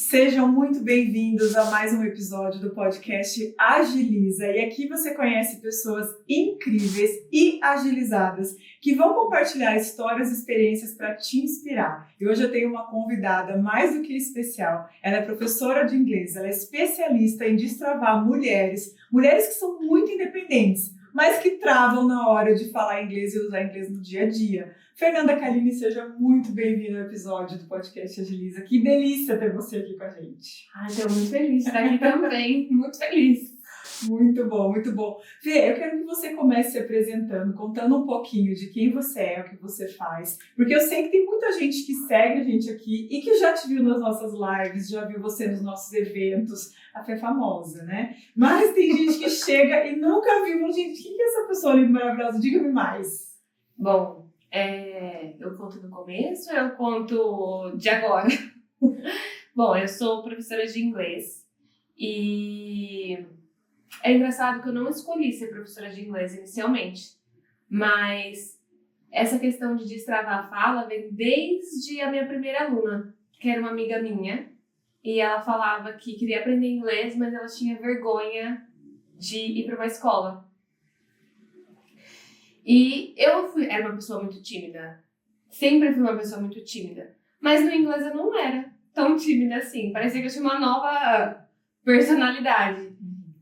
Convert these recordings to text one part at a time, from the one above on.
Sejam muito bem-vindos a mais um episódio do podcast Agiliza. E aqui você conhece pessoas incríveis e agilizadas que vão compartilhar histórias e experiências para te inspirar. E hoje eu tenho uma convidada mais do que especial. Ela é professora de inglês, ela é especialista em destravar mulheres que são muito independentes, mas que travam na hora de falar inglês e usar inglês no dia a dia. Fernanda Caline, seja muito bem-vinda ao episódio do podcast Agiliza. Que delícia ter você aqui com a gente. Estou muito feliz de estar aqui também, muito feliz. Muito bom, muito bom. Fê, eu quero que você comece se apresentando, contando um pouquinho de quem você é, o que você faz, porque eu sei que tem muita gente que segue a gente aqui e que já te viu nas nossas lives, já viu você nos nossos eventos, a Fê é famosa, né? Mas tem gente que chega e nunca viu. Gente, quem que é essa pessoa linda e maravilhosa? Diga-me mais. Bom, eu conto no começo, eu conto de agora. Bom, eu sou professora de inglês e é engraçado que eu não escolhi ser professora de inglês inicialmente, mas essa questão de destravar a fala vem desde a minha primeira aluna, que era uma amiga minha, e ela falava que queria aprender inglês, mas ela tinha vergonha de ir para uma escola. E era uma pessoa muito tímida. Sempre fui uma pessoa muito tímida. Mas no inglês eu não era tão tímida assim. Parecia que eu tinha uma nova personalidade.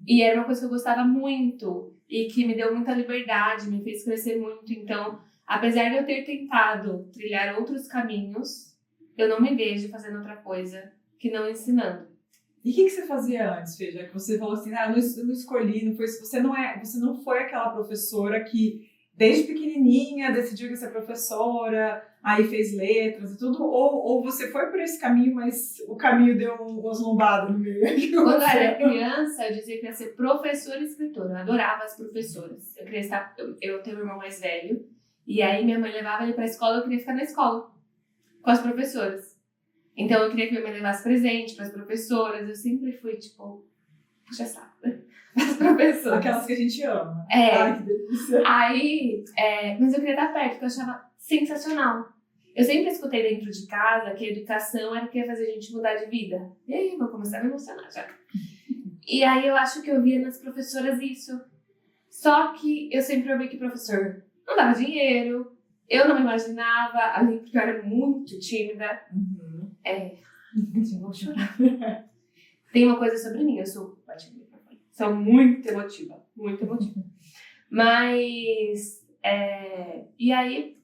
E era uma coisa que eu gostava muito. E que me deu muita liberdade, me fez crescer muito. Então, apesar de eu ter tentado trilhar outros caminhos, eu não me vejo fazendo outra coisa que não ensinando. E o que você fazia antes, Fê? Já que você falou assim, eu não escolhi, você não foi aquela professora que desde pequenininha decidiu que ia ser professora, aí fez letras e tudo, ou você foi por esse caminho, mas o caminho deu umas lombadas no meio? Quando eu era criança, eu dizia que ia ser professora e escritora. Eu adorava as professoras. Eu tenho um irmão mais velho, e aí minha mãe levava ele pra escola, eu queria ficar na escola com as professoras. Então eu queria que minha mãe levasse presente pras professoras. Eu sempre fui, tipo, puxa saco, né? As professoras. Aquelas que a gente ama. Ai, que delícia. Mas eu queria estar perto, porque eu achava sensacional. Eu sempre escutei dentro de casa que a educação era o que ia fazer a gente mudar de vida. E aí, vou começar a me emocionar já. E aí eu acho que eu via nas professoras isso. Só que eu sempre ouvi que professor não dava dinheiro, eu não me imaginava ali, porque eu era muito tímida. Vou chorar. Tem uma coisa sobre mim, eu sou muito emotiva, muito emotiva. Mas, e aí,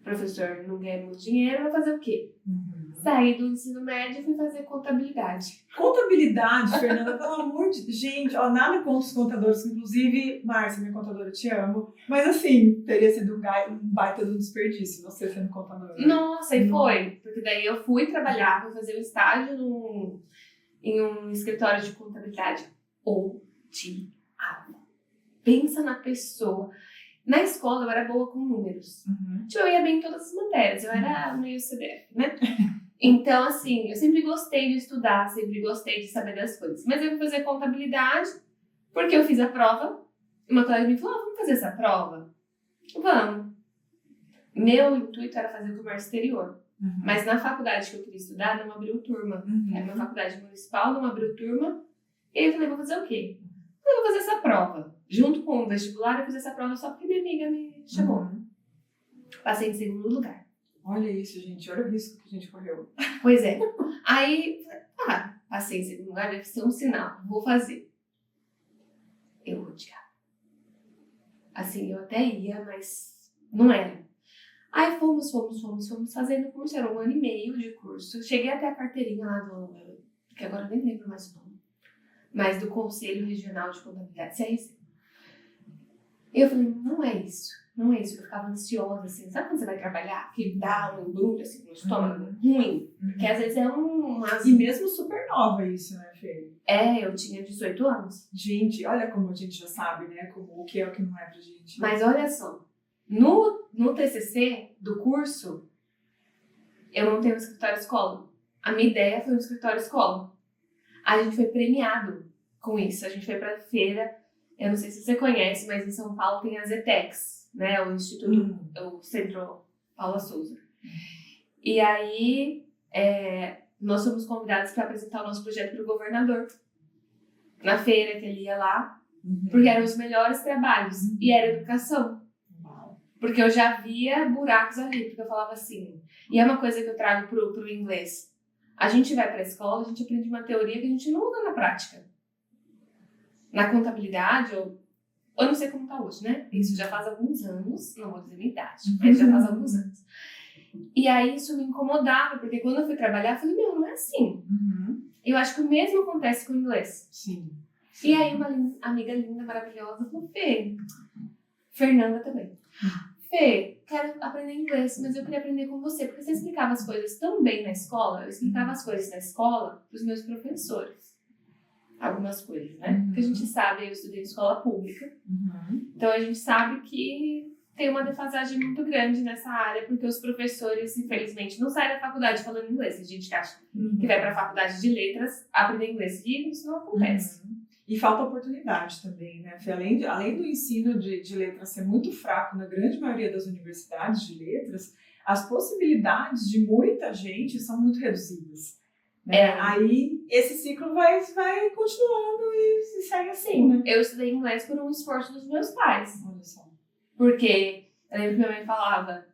professor não ganha muito dinheiro, vai fazer o quê? Saí do ensino médio e fui fazer contabilidade. Contabilidade, Fernanda, pelo amor de Deus. Gente, nada contra os contadores, inclusive, Márcia, minha contadora, eu te amo. Mas assim, teria sido um baita de um desperdício você sendo contadora. Nossa, e foi. Porque daí eu fui trabalhar, fui fazer um estágio em um escritório de contabilidade. Odiava. Pensa na pessoa. Na escola eu era boa com números. Tipo, eu ia bem em todas as matérias. Eu era meio CDF, né? Então, assim, eu sempre gostei de estudar, sempre gostei de saber das coisas. Mas eu fui fazer contabilidade porque eu fiz a prova. Uma colega me falou, vamos fazer essa prova? Vamos. Meu intuito era fazer comércio exterior. Mas na faculdade que eu queria estudar, não abriu turma. Era uma faculdade municipal, não abriu turma. E aí eu falei, vou fazer o quê? Eu vou fazer essa prova. Junto com o vestibular, eu fiz essa prova só porque minha amiga me chamou. Passei em segundo lugar. Olha isso, gente. Olha o risco que a gente correu. Pois é. Aí, passei em segundo lugar, deve ser um sinal. Vou fazer. Eu odiava. Assim, eu até ia, mas não era. Aí fomos fazendo curso. Era 1 ano e meio de curso. Cheguei até a carteirinha lá que agora eu nem lembro mais o nome. Mas do Conselho Regional de Contabilidade, CRC. E eu falei, não é isso. Eu ficava ansiosa, assim. Sabe quando você vai trabalhar? Que dá um embrulho, assim, no estômago ruim? Porque às vezes é E mesmo super nova isso, né, Fê? Eu tinha 18 anos. Gente, olha como a gente já sabe, né? Como o que é o que não é pra gente. Mas olha só. No TCC do curso, eu montei um escritório escola. A minha ideia foi um escritório escola. A gente foi premiado com isso. A gente foi pra feira. Eu não sei se você conhece, mas em São Paulo tem as ETECs, né? O Instituto, o Centro Paula Souza. E aí, nós fomos convidados para apresentar o nosso projeto para o governador. Na feira que ele ia lá, porque eram os melhores trabalhos, e era educação. Porque eu já via buracos ali, porque eu falava assim, e é uma coisa que eu trago pro inglês. A gente vai para a escola, a gente aprende uma teoria que a gente não usa na prática. Na contabilidade, eu não sei como tá hoje, né? Isso já faz alguns anos, não vou dizer minha idade, mas já faz alguns anos. E aí isso me incomodava, porque quando eu fui trabalhar, eu falei, não é assim. Eu acho que o mesmo acontece com o inglês. Sim. E aí uma amiga linda, maravilhosa, falou, Fê, Fernanda também. Fê, quero aprender inglês, mas eu queria aprender com você, porque você explicava as coisas tão bem na escola, eu explicava as coisas na escola para os meus professores. Algumas coisas, né? Porque a gente sabe, eu estudei em escola pública, então a gente sabe que tem uma defasagem muito grande nessa área, porque os professores, infelizmente, não saem da faculdade falando inglês. Tem gente que acha que vai para a faculdade de letras aprender inglês, e isso não acontece. E falta oportunidade também, né? Além do ensino de letras ser muito fraco na grande maioria das universidades de letras, as possibilidades de muita gente são muito reduzidas. Né? Aí esse ciclo vai continuando e segue assim, né? Eu estudei inglês por um esforço dos meus pais. Olha só. Porque eu lembro que minha mãe falava,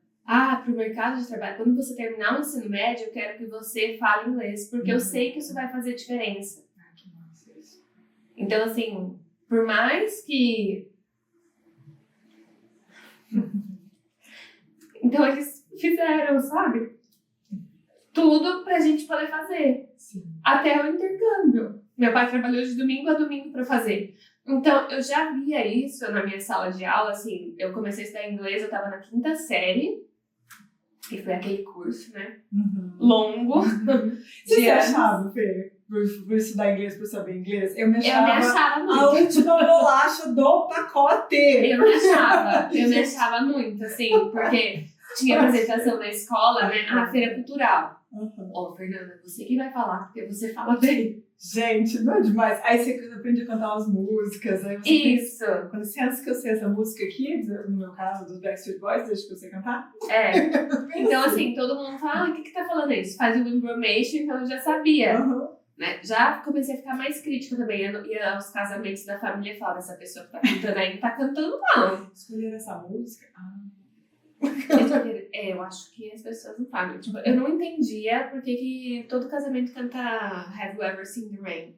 pro mercado de trabalho, quando você terminar o ensino médio, eu quero que você fale inglês, porque eu sei que isso vai fazer diferença. Que massa isso. Então, assim, por mais que... Então, eles fizeram, sabe? Tudo pra gente poder fazer. Sim. Até o intercâmbio. Meu pai trabalhou de domingo a domingo pra fazer. Então, eu já via isso na minha sala de aula, assim, eu comecei a estudar inglês, eu tava na 5ª série, e foi aquele curso, né, longo. Você se achava, Fê, por estudar inglês, por saber inglês? Eu me Eu me achava achava muito. a última bolacha do pacote. Eu me achava muito, assim, porque tinha apresentação na escola, né, a feira cultural. Fernanda, você que vai falar, porque você fala bem. Gente, não é demais. Aí você aprende a cantar umas músicas. Aí você Isso. Pensa, com licença que eu sei essa música aqui, no meu caso, dos Backstreet Boys, deixa que eu sei cantar. Então, assim, todo mundo fala, o que tá falando isso? Faz o information, então eu já sabia. Né? Já comecei a ficar mais crítica também. Eu ia aos casamentos da família e falava, essa pessoa que tá cantando aí não tá cantando, não. Escolheram essa música? Eu acho que as pessoas não sabem. Tipo, eu não entendia por que todo casamento canta Have You Ever Seen the Rain?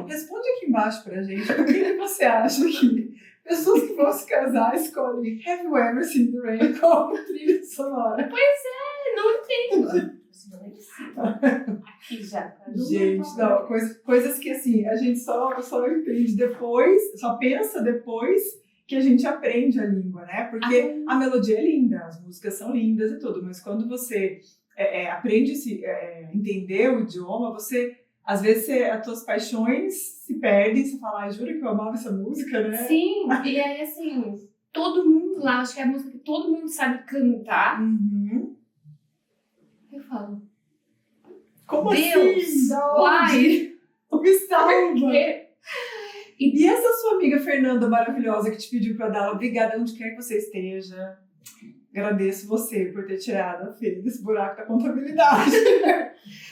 Responde aqui embaixo pra gente. Por que você acha que pessoas que vão se casar escolhem Have You Ever Seen the Rain como trilha sonora? Pois é, não entendo. Aqui já. Gente, não, coisas que assim, a gente só entende depois, só pensa depois que a gente aprende a língua, né? Porque a melodia é linda, as músicas são lindas e tudo, mas quando você aprende a entender o idioma, você, às vezes, as tuas paixões se perdem, você fala, jura que eu amava essa música, né? Sim, e aí assim, todo mundo lá, acho que é a música que todo mundo sabe cantar. Eu falo, como Deus, assim? Me salva! E essa sua amiga Fernanda maravilhosa que te pediu para dar aula, obrigada onde quer que você esteja. Agradeço você por ter tirado a Fê desse buraco da contabilidade.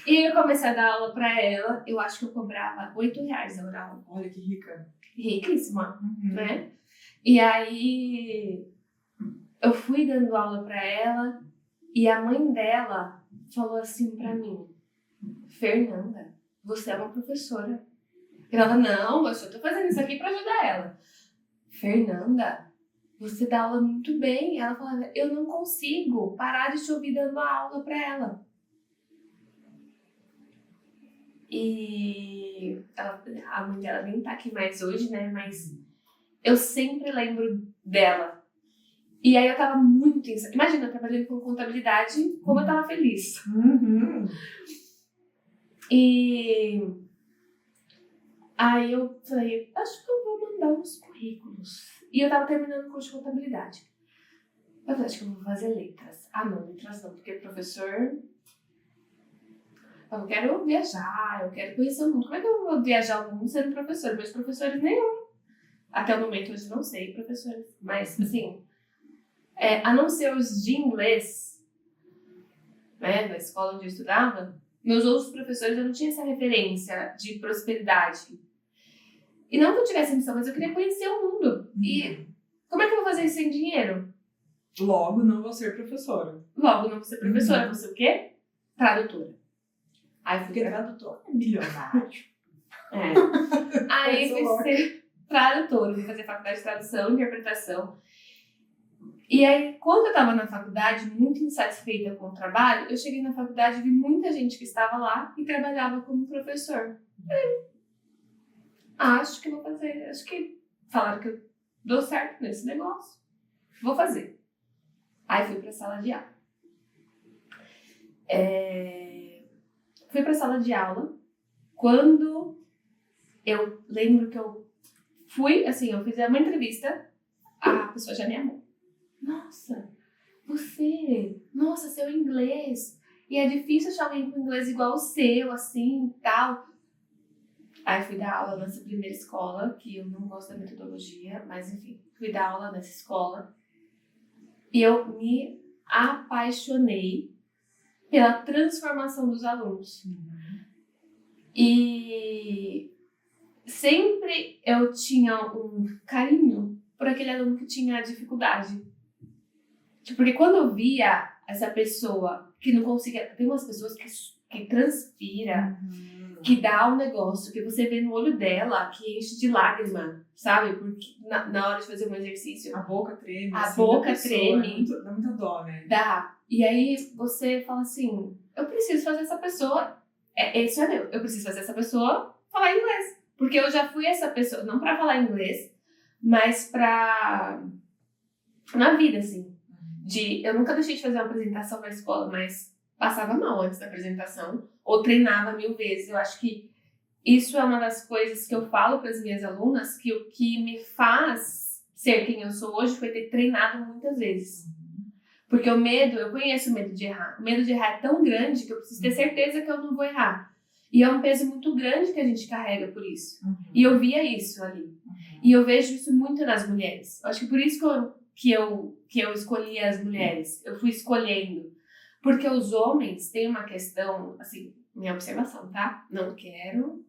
E eu comecei a dar aula para ela, eu acho que eu cobrava R$8 a hora aula. Olha que rica. Riquíssima, né? E aí eu fui dando aula para ela e a mãe dela falou assim para mim, Fernanda, você é uma professora. E ela, não, eu só tô fazendo isso aqui pra ajudar ela. Fernanda, você dá aula muito bem. Ela falava, eu não consigo parar de te ouvir dando aula pra ela. E a mãe dela nem tá aqui mais hoje, né? Mas eu sempre lembro dela. E aí eu tava muito... Imagina, eu trabalhando com contabilidade, como eu tava feliz. E... aí eu falei, acho que eu vou mandar uns currículos. E eu tava terminando o curso de contabilidade. Eu falei, acho que eu vou fazer letras. Não, letras não, porque professor... Eu quero viajar, eu quero conhecer o mundo. Como é que eu vou viajar o mundo sendo professor? Meus professores nenhum. Até o momento hoje não sei, professores. Mas, assim, a não ser os de inglês, né, na escola onde eu estudava, meus outros professores, eu não tinha essa referência de prosperidade. E não que eu tivesse ambição, mas eu queria conhecer o mundo. E como é que eu vou fazer isso sem dinheiro? Logo, não vou ser professora. Logo, não vou ser professora, vou ser o quê? Tradutora. Aí fui Porque tradutor é milionário. Aí fui ser tradutora, fui fazer faculdade de tradução e interpretação. E aí, quando eu estava na faculdade, muito insatisfeita com o trabalho, eu cheguei na faculdade e vi muita gente que estava lá e trabalhava como professor. Acho que vou fazer, acho que falaram que eu dou certo nesse negócio. Vou fazer. Aí fui pra sala de aula. Fui pra sala de aula quando eu lembro que eu fui, assim, eu fiz uma entrevista, a pessoa já me amou. Nossa, seu inglês. E é difícil achar alguém com inglês igual o seu, assim, e tal. Aí fui dar aula nessa primeira escola, que eu não gosto da metodologia, mas enfim, fui dar aula nessa escola. E eu me apaixonei pela transformação dos alunos. E sempre eu tinha um carinho por aquele aluno que tinha dificuldade. Porque quando eu via essa pessoa que não conseguia... Tem umas pessoas que transpira, que dá um negócio, que você vê no olho dela, que enche de lágrima, sabe? Porque na hora de fazer um exercício... A boca treme. A boca treme. Dá muita dó, né? Dá. E aí você fala assim, eu preciso fazer essa pessoa... Isso é meu. Eu preciso fazer essa pessoa falar inglês. Porque eu já fui essa pessoa, não pra falar inglês, mas na vida, assim. Eu nunca deixei de fazer uma apresentação na escola, mas passava mal antes da apresentação, ou treinava 1000 vezes. Eu acho que isso é uma das coisas que eu falo para as minhas alunas, que o que me faz ser quem eu sou hoje foi ter treinado muitas vezes. Porque eu conheço o medo de errar. O medo de errar é tão grande que eu preciso ter certeza que eu não vou errar. E é um peso muito grande que a gente carrega por isso. E eu via isso ali. E eu vejo isso muito nas mulheres. Eu acho que por isso que eu escolhi as mulheres. Eu fui escolhendo. Porque os homens têm uma questão, assim, minha observação, tá? Não quero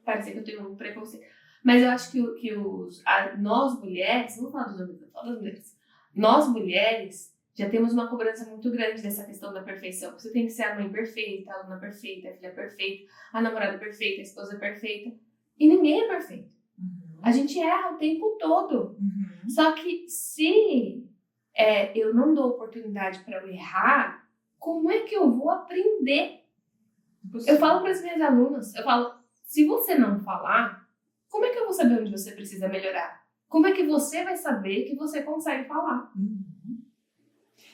parecer que eu tenho um preconceito. Mas eu acho que nós mulheres, não vou falar dos homens, vou falar das mulheres. Nós mulheres já temos uma cobrança muito grande dessa questão da perfeição. Você tem que ser a mãe perfeita, a aluna perfeita, a filha perfeita, a namorada perfeita, a esposa perfeita. E ninguém é perfeito. A gente erra o tempo todo. Só que se eu não dou oportunidade para eu errar, como é que eu vou aprender? Eu falo para as minhas alunas, eu falo, se você não falar, como é que eu vou saber onde você precisa melhorar? Como é que você vai saber que você consegue falar?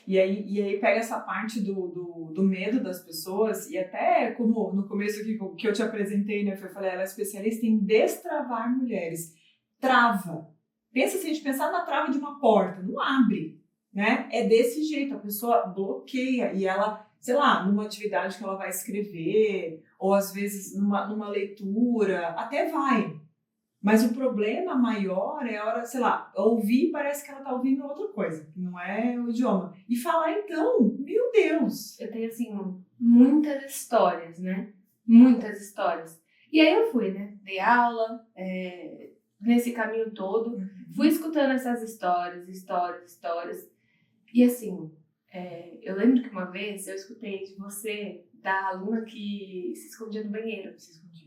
E aí pega essa parte do medo das pessoas, e até como no começo que eu te apresentei, né, eu falei, ela é especialista em destravar mulheres. Trava. Pensa se a gente pensar na trava de uma porta, não abre, né? É desse jeito, a pessoa bloqueia e ela, sei lá, numa atividade que ela vai escrever, ou às vezes numa leitura, até vai. Mas o problema maior é a hora, sei lá, ouvir parece que ela tá ouvindo outra coisa, que não é o idioma. E falar então, meu Deus! Eu tenho, assim, muitas histórias, né? Muitas histórias. E aí eu fui, né? Dei aula, nesse caminho todo. Fui escutando essas histórias. E assim, eu lembro que uma vez eu escutei de você, da aluna que se escondia no banheiro.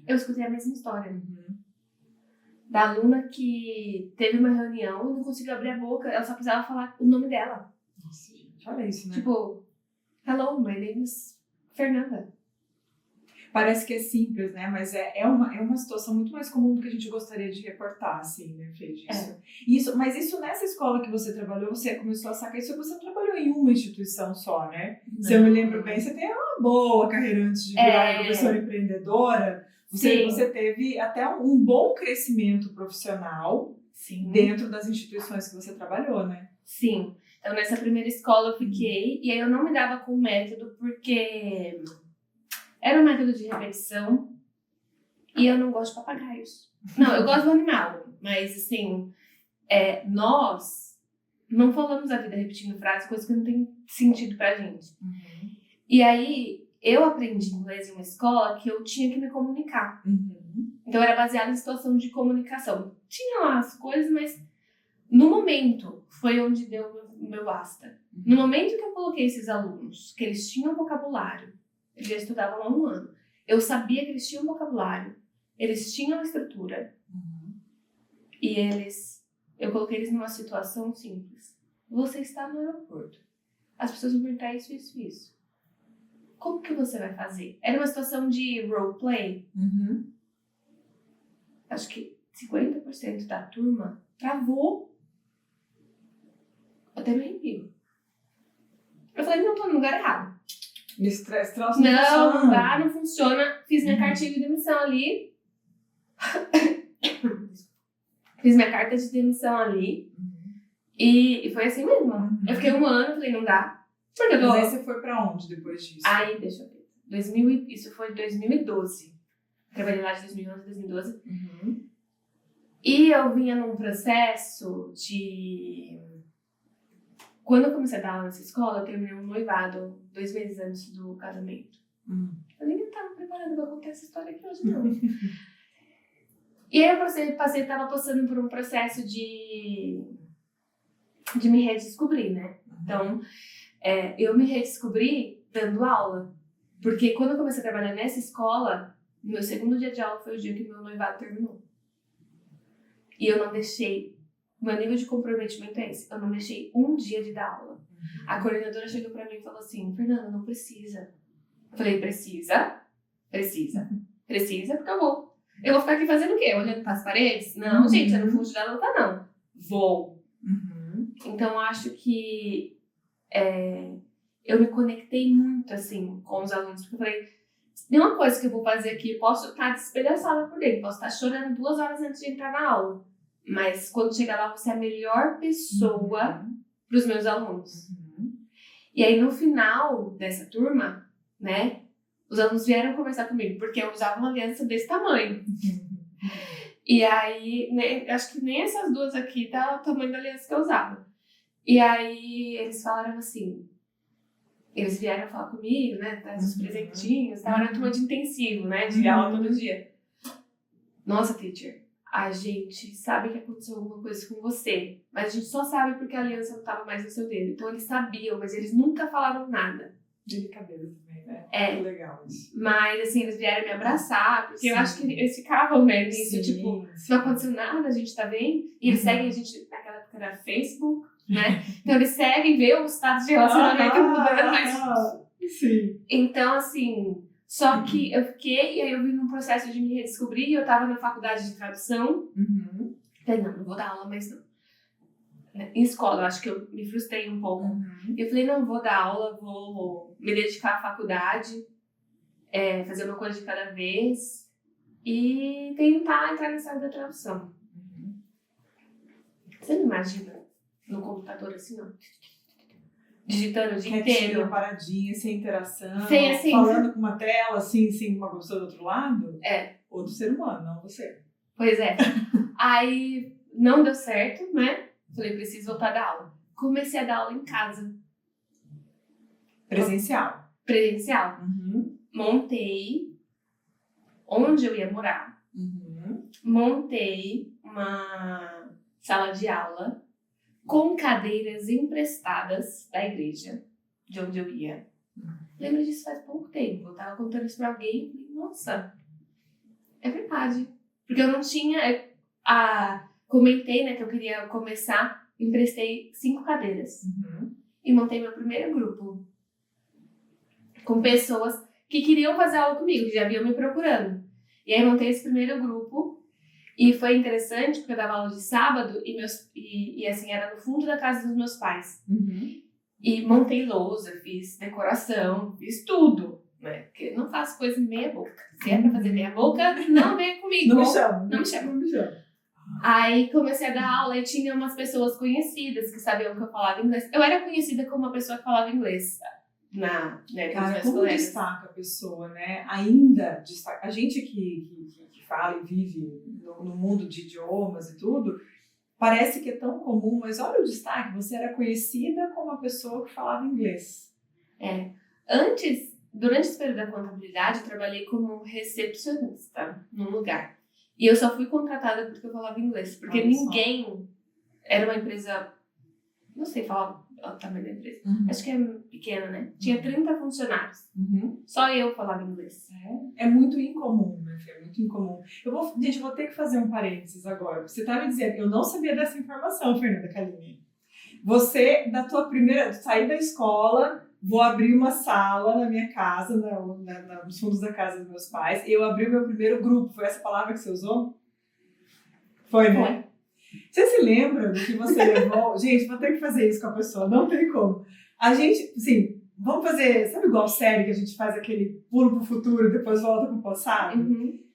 Eu escutei a mesma história. Da aluna que teve uma reunião e não conseguiu abrir a boca, ela só precisava falar o nome dela. Nossa, gente, olha isso, né? Tipo, hello, my name is Fernanda. Parece que é simples, né? Mas é uma situação muito mais comum do que a gente gostaria de reportar, assim, né, Fê? Mas isso nessa escola que você trabalhou, você começou a sacar isso, você trabalhou em uma instituição só, né? Se eu me lembro bem, você tem uma boa carreira antes de virar professora empreendedora. Você teve até um bom crescimento profissional dentro das instituições que você trabalhou, né? Sim. Então, nessa primeira escola eu fiquei, e aí eu não me dava com o método, porque era um método de repetição, e eu não gosto de papagaios. Não, eu gosto do animal, mas assim, nós não falamos a vida repetindo frases, coisas que não tem sentido pra gente. E aí, eu aprendi inglês em uma escola que eu tinha que me comunicar. Então, era baseado em situação de comunicação. Tinha lá as coisas, mas no momento foi onde deu o meu basta. No momento que eu coloquei esses alunos, que eles tinham vocabulário, eles já estudavam há 1 ano, eu sabia que eles tinham vocabulário, eles tinham estrutura, e eu coloquei eles numa situação simples. Você está no aeroporto. As pessoas vão perguntar isso, isso, isso. Como que você vai fazer? Era uma situação de roleplay. Acho que 50% da turma travou. Até me arrepio. Eu falei, não, tô no lugar errado. Esse troço não dá, não funciona. Fiz minha cartinha de demissão ali. Fiz minha carta de demissão ali. E foi assim mesmo. Eu fiquei 1 ano, falei, não dá. Porque Mas aí você foi pra onde depois disso? Aí, deixa eu ver. Isso foi 2012. Trabalhei lá de 2011 a 2012. E eu vinha num processo de... Quando eu comecei a dar aula nessa escola, eu terminei um noivado 2 meses antes do casamento. Eu nem estava preparada para contar essa história aqui hoje, não. E aí eu estava passando por um processo de me redescobrir, né? Então, eu me redescobri dando aula. Porque quando eu comecei a trabalhar nessa escola, meu segundo dia de aula foi o dia que meu noivado terminou. E eu não deixei... Meu nível de comprometimento é esse. Eu não deixei 1 dia de dar aula. A coordenadora chegou pra mim e falou assim, Fernanda, não precisa. Eu falei, precisa, porque eu vou. Eu vou ficar aqui fazendo o quê? Olhando para as paredes? Não, gente, eu não fujo da luta, não. Vou. Então, eu acho que eu me conectei muito, assim, com os alunos. Porque eu falei, tem uma coisa que eu vou fazer aqui, eu posso estar despedaçada por dentro, posso estar chorando 2 horas antes de entrar na aula. Mas quando chegar lá, você é a melhor pessoa para os meus alunos. E aí, no final dessa turma, né, os alunos vieram conversar comigo, porque eu usava uma aliança desse tamanho. E aí, né, acho que nem essas 2 aqui tá o tamanho da aliança que eu usava. E aí, eles falaram assim, eles vieram falar comigo, né, traz os presentinhos, tava na turma de intensivo, né, de aula todo dia. Nossa, teacher, a gente sabe que aconteceu alguma coisa com você, mas a gente só sabe porque a aliança não estava mais no seu dedo. Então eles sabiam, mas eles nunca falaram nada. Delicadeza também, né? É. Que legal isso. Mas assim, eles vieram me abraçar, porque eu acho que eles ficavam, né, nisso, tipo, não aconteceu nada, a gente tá bem. E eles seguem a gente, naquela época era Facebook, né? Então eles seguem, vê o status de relacionamento mudando, mas... Sim. Então, assim... Só que eu fiquei, e aí eu vim num processo de me redescobrir, e eu tava na faculdade de tradução. Falei, não vou dar aula mais não. Em escola, eu acho que eu me frustrei um pouco. Eu falei, não vou dar aula, vou me dedicar à faculdade, fazer uma coisa de cada vez, e tentar entrar nessa área da tradução. Você não imagina no computador assim, ó? Digitando o dia inteiro. Paradinha, sem interação, sem, assim, falando com uma tela, assim, sem uma pessoa do outro lado? Outro ser humano, não você. Pois é. Aí não deu certo, né? Falei, preciso voltar a dar aula. Comecei a dar aula em casa. Presencial. Montei onde eu ia morar. Montei uma sala de aula com cadeiras emprestadas da igreja, de onde eu ia. Lembro disso faz pouco tempo. Eu tava contando isso pra alguém e falei, nossa, é verdade. Porque eu não tinha... Comentei, né, que eu queria começar, emprestei 5 cadeiras. E montei meu primeiro grupo. Com pessoas que queriam fazer aula comigo, que já vinham me procurando. E aí montei esse primeiro grupo. E foi interessante, porque eu dava aula de sábado e assim, era no fundo da casa dos meus pais. E montei lousa, fiz decoração, fiz tudo, né? Porque eu não faço coisa meia boca. Se é pra fazer meia boca, não venha comigo. Não me chama. Não me chama. Aí comecei a dar aula e tinha umas pessoas conhecidas que sabiam que eu falava inglês. Eu era conhecida como uma pessoa que falava inglês. Cara, como colegas. Destaca a pessoa, né? Ainda destaca. A gente que fala e vive no mundo de idiomas e tudo, parece que é tão comum, mas olha o destaque, você era conhecida como uma pessoa que falava inglês. Durante esse período da contabilidade, eu trabalhei como recepcionista num lugar. E eu só fui contratada porque eu falava inglês. Porque ninguém... Era uma empresa... Não sei falar o tamanho da empresa. Acho que é pequena, né? Tinha 30 funcionários. Só eu falava inglês. É muito incomum, né? É muito incomum. Gente, eu vou ter que fazer um parênteses agora. Você tá me dizendo... Eu não sabia dessa informação, Fernanda Caline. Você, da tua primeira... Saí da escola... Vou abrir uma sala na minha casa, nos fundos da casa dos meus pais. Eu abri o meu primeiro grupo. Foi essa palavra que você usou? Foi, né? Você se lembra do que você levou? Gente, vou ter que fazer isso com a pessoa. Não tem como. A gente, assim, vamos fazer... Sabe igual série que a gente faz aquele pulo pro futuro e depois volta pro passado?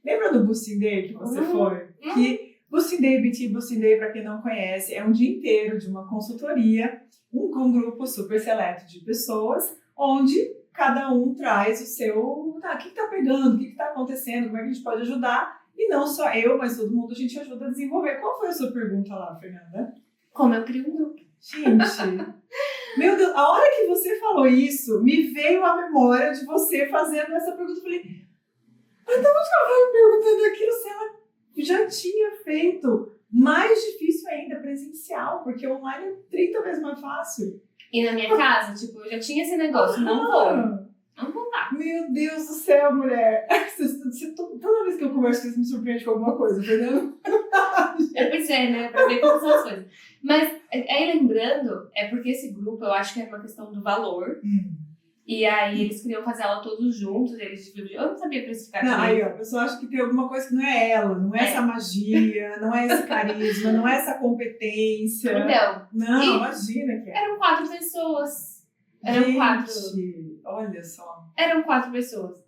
Lembra do Boosting Day que você foi? Que Boosting Day, BT Boosting Day, para quem não conhece, é um dia inteiro de uma consultoria, um grupo super seleto de pessoas, onde cada um traz o seu... o que tá pegando, o que tá acontecendo, como é que a gente pode ajudar. E não só eu, mas todo mundo, a gente ajuda a desenvolver. Qual foi a sua pergunta lá, Fernanda? Como eu crio um grupo. Gente, meu Deus, a hora que você falou isso, me veio a memória de você fazendo essa pergunta. Eu falei, mas de onde ela vai me perguntando aquilo se ela já tinha feito? Mais difícil ainda, presencial, porque online é 30 vezes mais fácil. E na minha casa, tipo, eu já tinha esse negócio, não vou lá. Meu Deus do céu, mulher. Toda vez que eu converso com você, me surpreende com alguma coisa, Fernanda. Pois é, né? Pra ver como são as coisas. Mas, aí lembrando, é porque esse grupo, eu acho que era uma questão do valor. E aí eles queriam fazer aula todos juntos, eles dividiam. Eu não sabia precificar. Não, aí ó, a pessoa acha que tem alguma coisa que não é ela, não é essa magia, não é esse carisma, não é essa competência. Então. Não, imagina que é. Eram 4 pessoas. Olha só. Eram 4 pessoas.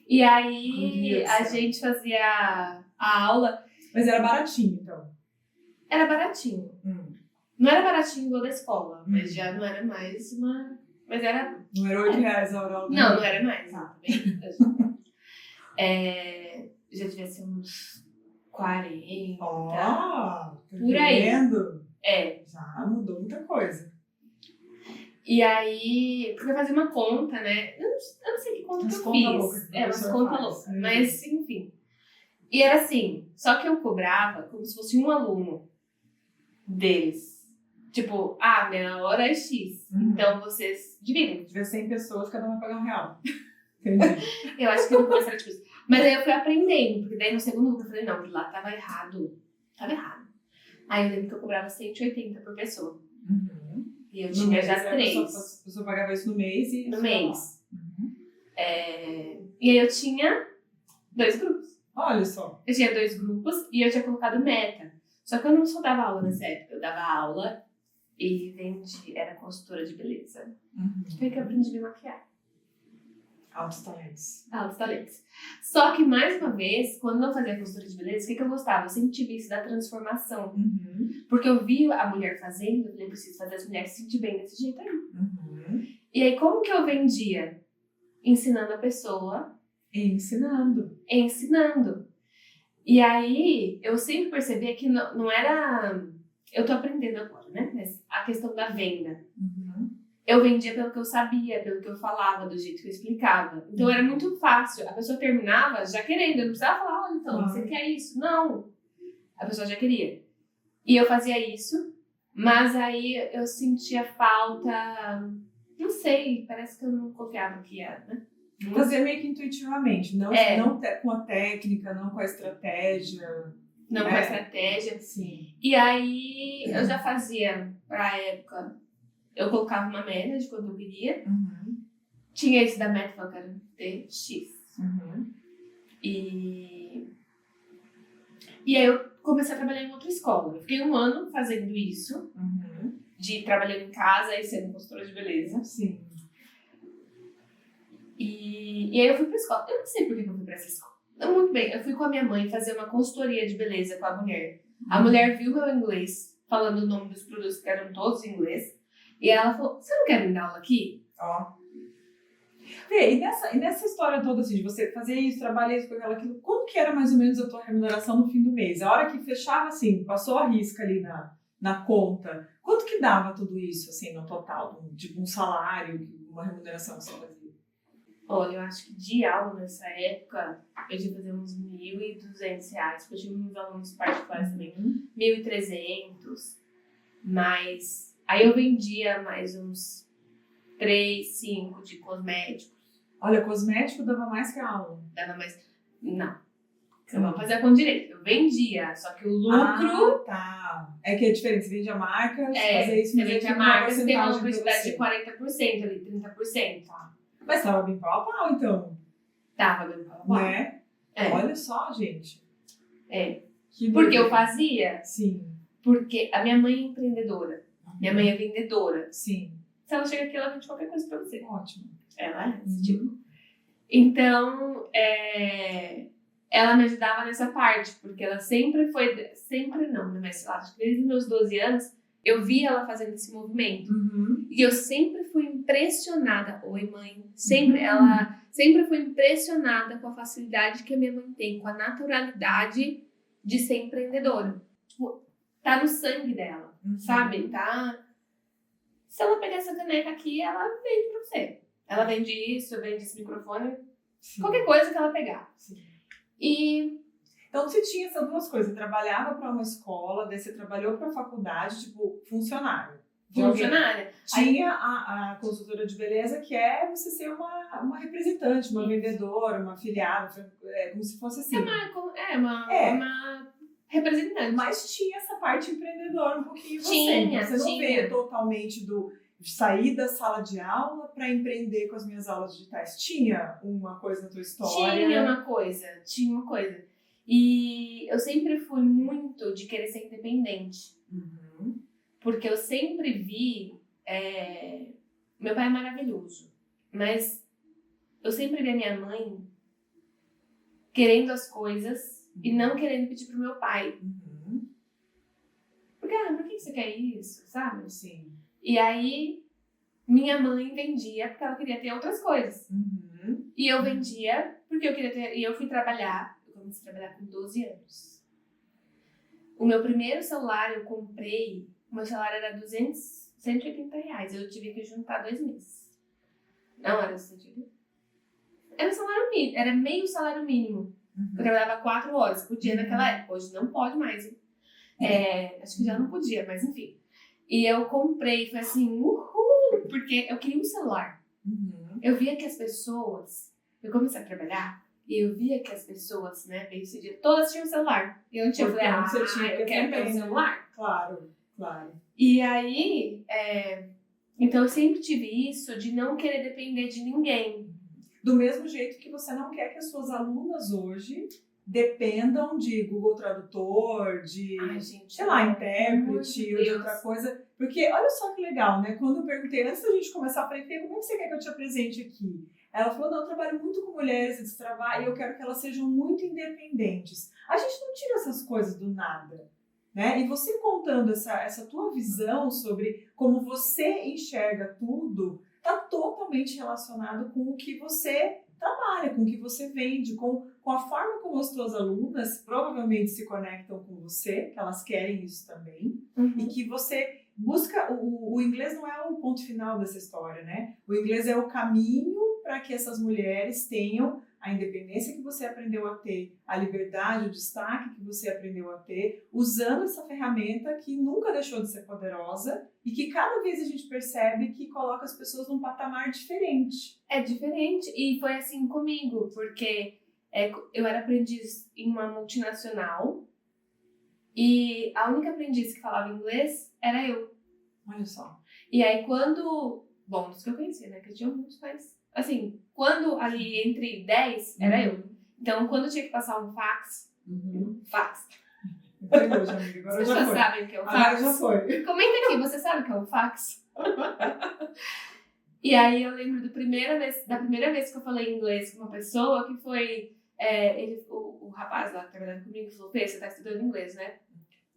E aí a gente fazia a aula. Mas era baratinho, então? Era baratinho. Não era baratinho igual da escola, mas já não era mais uma... Mas era... Não era R$8 a hora? Não era mais. Já devia ser uns 40. Por aí. Vendo? Já mudou muita coisa. E aí, porque eu fazia uma conta, né? Eu não sei que conta que eu fiz. Umas contas loucas. Mas, enfim. E era assim, só que eu cobrava como se fosse um aluno deles. Tipo, minha hora é X. Então, vocês dividem. Se tiver 100 pessoas, cada uma vai pagar R$1. Entendi. Eu acho que no começo era tipo isso. Mas aí eu fui aprendendo, porque daí no segundo grupo eu falei, não, lá tava errado. Aí eu lembro que eu cobrava 180 por pessoa. E eu tinha já 3. A pessoa pagava isso no mês e... No mês. E aí eu tinha 2 grupos. Olha só. Eu tinha 2 grupos e eu tinha colocado meta. Só que eu não só dava aula nessa época. Eu dava aula e era consultora de beleza. Foi que eu aprendi a me maquiar. Altos talentos. Só que, mais uma vez, quando eu fazia consultoria de beleza, o que eu gostava? Eu sempre tive isso da transformação. Porque eu vi a mulher fazendo, eu falei, eu preciso fazer as mulheres se sentir bem desse jeito aí. E aí, como que eu vendia? Ensinando a pessoa. Ensinando. E aí, eu sempre percebia que não era... Eu tô aprendendo agora, né? Mas a questão da venda. Eu vendia pelo que eu sabia, pelo que eu falava, do jeito que eu explicava. Então, era muito fácil. A pessoa terminava já querendo. Eu não precisava falar, olha, então, você quer isso? Não. A pessoa já queria. E eu fazia isso, mas aí eu sentia falta... Não sei, parece que eu não confiava que ia, né? Fazia meio que intuitivamente. Não com a técnica, não com a estratégia. Não com a estratégia. Sim. E aí, eu já fazia, pra época... Eu colocava uma meta de quanto eu queria. Tinha esse da meta, eu quero ter X. E aí eu comecei a trabalhar em outra escola. Eu fiquei 1 ano fazendo isso. De trabalhando em casa e sendo consultora de beleza. Sim. E aí eu fui pra escola. Eu não sei por que eu fui pra essa escola. Muito bem, eu fui com a minha mãe fazer uma consultoria de beleza com a mulher. A mulher viu meu inglês, falando o nome dos produtos que eram todos em inglês. E ela falou, você não quer me dar aula aqui? E nessa história toda, assim, de você fazer isso, trabalhar isso, aquilo, como que era mais ou menos a tua remuneração no fim do mês? A hora que fechava, assim, passou a risca ali na conta, quanto que dava tudo isso, assim, no total? Tipo, um salário, uma remuneração que você fazia? Olha, eu acho que de aula nessa época, eu devia fazer uns R$ 1.200, porque eu tinha uns alunos particulares também, 1.300, mas aí eu vendia mais uns 3, 5 de cosméticos. Olha, cosmético dava mais que a aula. Dava mais... Não. Você não fazia com direito. Eu vendia, só que o lucro... tá. É que é diferente. Você vende a marca, você fazer isso, você vende a marca, você tem uma porcentagem publicidade de 40% ali, 30%. Tá. Mas tava bem pau a pau, então. Tava bem pau a pau. Né? Olha só, gente. Que porque eu fazia? Sim. Porque a minha mãe é empreendedora. Minha mãe é vendedora. Sim. Se ela chega aqui, ela vende qualquer coisa pra você. Ótimo. Ela é esse tipo. Então, ela me ajudava nessa parte, porque ela sempre foi... Sempre não, né? Mas sei lá, acho que desde os meus 12 anos, eu vi ela fazendo esse movimento. E eu sempre fui impressionada. Oi, mãe. Ela sempre foi impressionada com a facilidade que a minha mãe tem, com a naturalidade de ser empreendedora. Tipo, tá no sangue dela, sabe? Tá... Se ela pegar essa caneca aqui, ela vende pra você. Ela vende isso, vende esse microfone, qualquer coisa que ela pegar. Sim. E... Então você tinha essas duas coisas, você trabalhava para uma escola, daí você trabalhou para a faculdade, tipo, funcionário. Funcionária. Tinha a consultora de beleza, que é você ser uma representante, uma vendedora, uma afiliada, como se fosse assim. Uma representante. Mas tinha essa parte empreendedora um pouquinho você. Tinha, Você não veio totalmente de sair da sala de aula para empreender com as minhas aulas digitais. Tinha uma coisa na tua história? Tinha uma coisa. E eu sempre fui muito de querer ser independente. Porque eu sempre vi... Meu pai é maravilhoso. Mas eu sempre vi a minha mãe querendo as coisas e não querendo pedir pro meu pai. Porque, por que você quer isso? Sabe? Sim. E aí, minha mãe vendia porque ela queria ter outras coisas. E eu vendia porque eu queria ter... E eu fui trabalhar. Eu comecei a trabalhar com 12 anos. O meu primeiro celular eu comprei... O meu salário era R$180. Eu tive que juntar 2 meses. Não era 180. Era salário mínimo. Era meio salário mínimo. Eu trabalhava 4 horas por dia naquela época. Hoje não pode mais. Hein? Acho que já não podia, mas enfim. E eu comprei, foi assim, uhul! Porque eu queria um celular. Eu via que as pessoas... Eu comecei a trabalhar e eu via que as pessoas, né, bem-sucedidas, todas tinham celular. E eu não tinha. Eu falei, eu quero ter um celular. Claro. E aí, então eu sempre tive isso de não querer depender de ninguém. Do mesmo jeito que você não quer que as suas alunas hoje dependam de Google Tradutor, de, intérprete ou de outra coisa. Porque olha só que legal, né? Quando eu perguntei, antes da gente começar, eu falei, como é que você quer que eu te apresente aqui? Ela falou, não, eu trabalho muito com mulheres e eu quero que elas sejam muito independentes. A gente não tira essas coisas do nada. Né? E você contando essa tua visão sobre como você enxerga tudo, está totalmente relacionado com o que você trabalha, com o que você vende, com a forma como as tuas alunas provavelmente se conectam com você, que elas querem isso também, e que você busca... O inglês não é o ponto final dessa história, né? O inglês é o caminho para que essas mulheres tenham a independência que você aprendeu a ter, a liberdade, o destaque que você aprendeu a ter, usando essa ferramenta que nunca deixou de ser poderosa e que cada vez a gente percebe que coloca as pessoas num patamar diferente. É diferente, e foi assim comigo, porque eu era aprendiz em uma multinacional e a única aprendiz que falava inglês era eu. Olha só. E aí quando... Bom, dos que eu conhecia, né? Que eu tinha muitos, mas... Assim, quando ali entre 10, era eu. Então, quando eu tinha que passar um fax... Fax. Entendeu, amiga? Agora as já pessoas foi. sabem o que é um fax? Agora já foi. Comenta aqui, você sabe o que é um fax? E aí eu lembro da primeira vez que eu falei inglês com uma pessoa, que foi... o rapaz lá trabalhando comigo falou, Fê, você tá estudando inglês, né?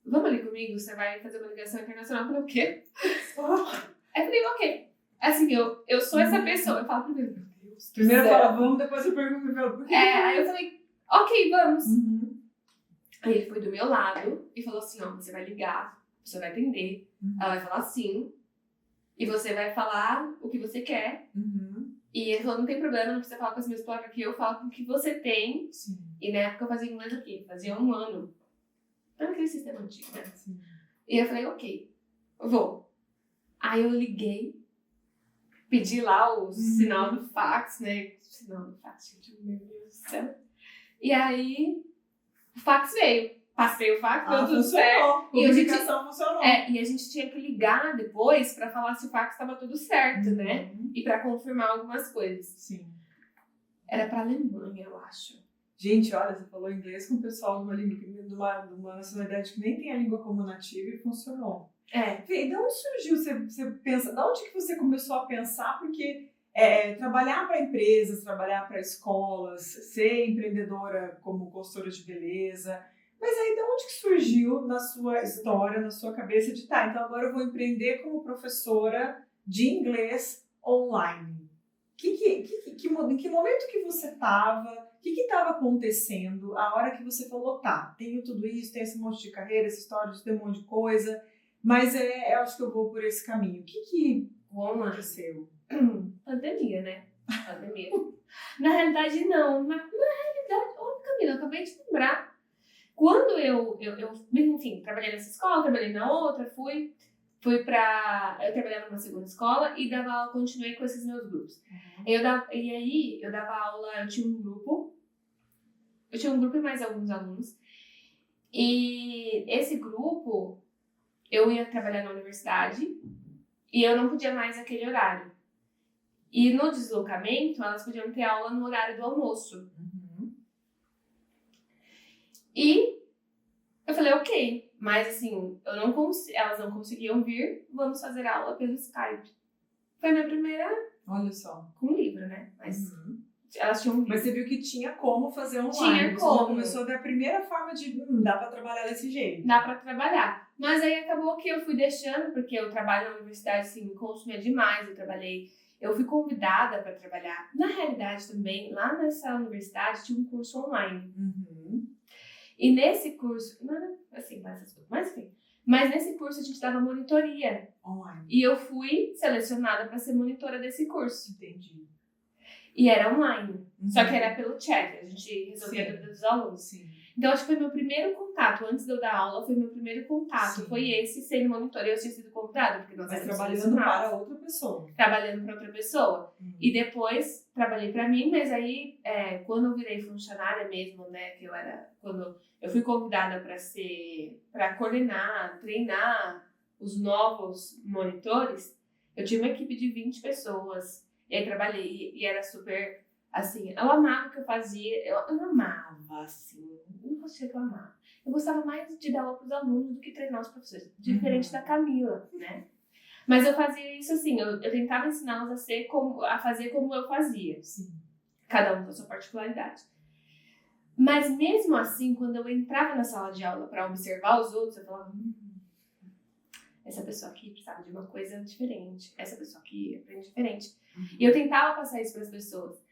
Vamos ali comigo, você vai fazer uma ligação internacional. Eu falei, o quê? Aí eu falei, ok. Assim, eu sou essa pessoa. Eu falo primeiro, meu Deus. Primeiro eu falo, vamos, depois eu pergunto por quê. Aí eu falei, ok, vamos. Aí ele foi do meu lado e falou assim, ó, você vai ligar, você vai atender, ela vai falar sim, e você vai falar o que você quer, E ele falou, não tem problema, não precisa falar com as minhas palavras aqui, eu falo com o que você tem. Sim. E na época eu fazia inglês aqui, fazia 1 ano. Aquele sistema antigo, né? Sim. E eu falei, ok, eu vou. Aí eu liguei, pedi lá o sinal do fax, né? Sinal do fax, gente, meu Deus do céu. E aí, o fax veio. Passei o fax, deu tudo certo. E a comunicação funcionou. E a gente tinha que ligar depois pra falar se o fax estava tudo certo, né? E pra confirmar algumas coisas. Sim. Era pra Alemanha, eu acho. Gente, olha, você falou inglês com o pessoal de uma nacionalidade que nem tem a língua como nativa e funcionou. E de onde surgiu? Você pensa, de onde que você começou a pensar? Porque trabalhar para empresas, trabalhar para escolas, ser empreendedora como consultora de beleza. Mas aí, de onde que surgiu na sua história, na sua cabeça de então agora eu vou empreender como professora de inglês online? Em que momento que você estava? O que estava acontecendo? A hora que você falou, tenho tudo isso, tenho esse monte de carreira, essa história de ter um monte de coisa, mas eu acho que eu vou por esse caminho. O que aconteceu? Pandemia, né? Pandemia. Na realidade, não. Mas, na realidade, Camila, eu acabei de lembrar. Quando eu enfim, trabalhei nessa escola, trabalhei na outra, fui pra... Eu trabalhava numa segunda escola e dava aula, continuei com esses meus grupos. E aí, eu dava aula, eu tinha um grupo e mais alguns alunos. E esse grupo, eu ia trabalhar na universidade e eu não podia mais aquele horário. E no deslocamento, elas podiam ter aula no horário do almoço. E eu falei, ok, mas assim, elas não conseguiam vir, vamos fazer aula pelo Skype. Foi a minha primeira... Olha só. Com livro, né? Mas elas tinham um livro. Mas você viu que tinha como fazer online. Tinha como. Você já começou a ver a primeira forma de, dá pra trabalhar desse jeito. Dá pra trabalhar. Mas aí acabou que eu fui deixando, porque eu trabalho na universidade, assim, me consumia demais. Eu fui convidada para trabalhar. Na realidade também, lá nessa universidade tinha um curso online. E nesse curso, não era assim, mas enfim. Mas nesse curso a gente dava monitoria. Online. E eu fui selecionada para ser monitora desse curso. Entendi. E era online. Só que era pelo chat. A gente resolvia a dúvida dos alunos. Sim. Então, acho que foi meu primeiro contato. Antes de eu dar aula, foi meu primeiro contato. Sim. Foi esse, sendo monitora. Eu tinha sido convidada, porque nós éramos trabalhando para outra pessoa. Trabalhando para outra pessoa. E depois, trabalhei para mim, mas aí, quando eu virei funcionária mesmo, né, quando eu fui convidada para coordenar, treinar os novos monitores, eu tinha uma equipe de 20 pessoas. E aí trabalhei, e era super, assim, eu amava o que eu fazia, eu amava, assim, não posso dizer que eu amava. Eu gostava mais de dar aula para os alunos do que treinar os professores, diferente da Camila, né? Mas eu fazia isso assim, eu tentava ensiná-los a fazer como eu fazia. Sim. Cada um com a sua particularidade. Mas mesmo assim, quando eu entrava na sala de aula para observar os outros, eu falava, essa pessoa aqui precisava de uma coisa diferente, essa pessoa aqui aprende diferente. E eu tentava passar isso para as pessoas.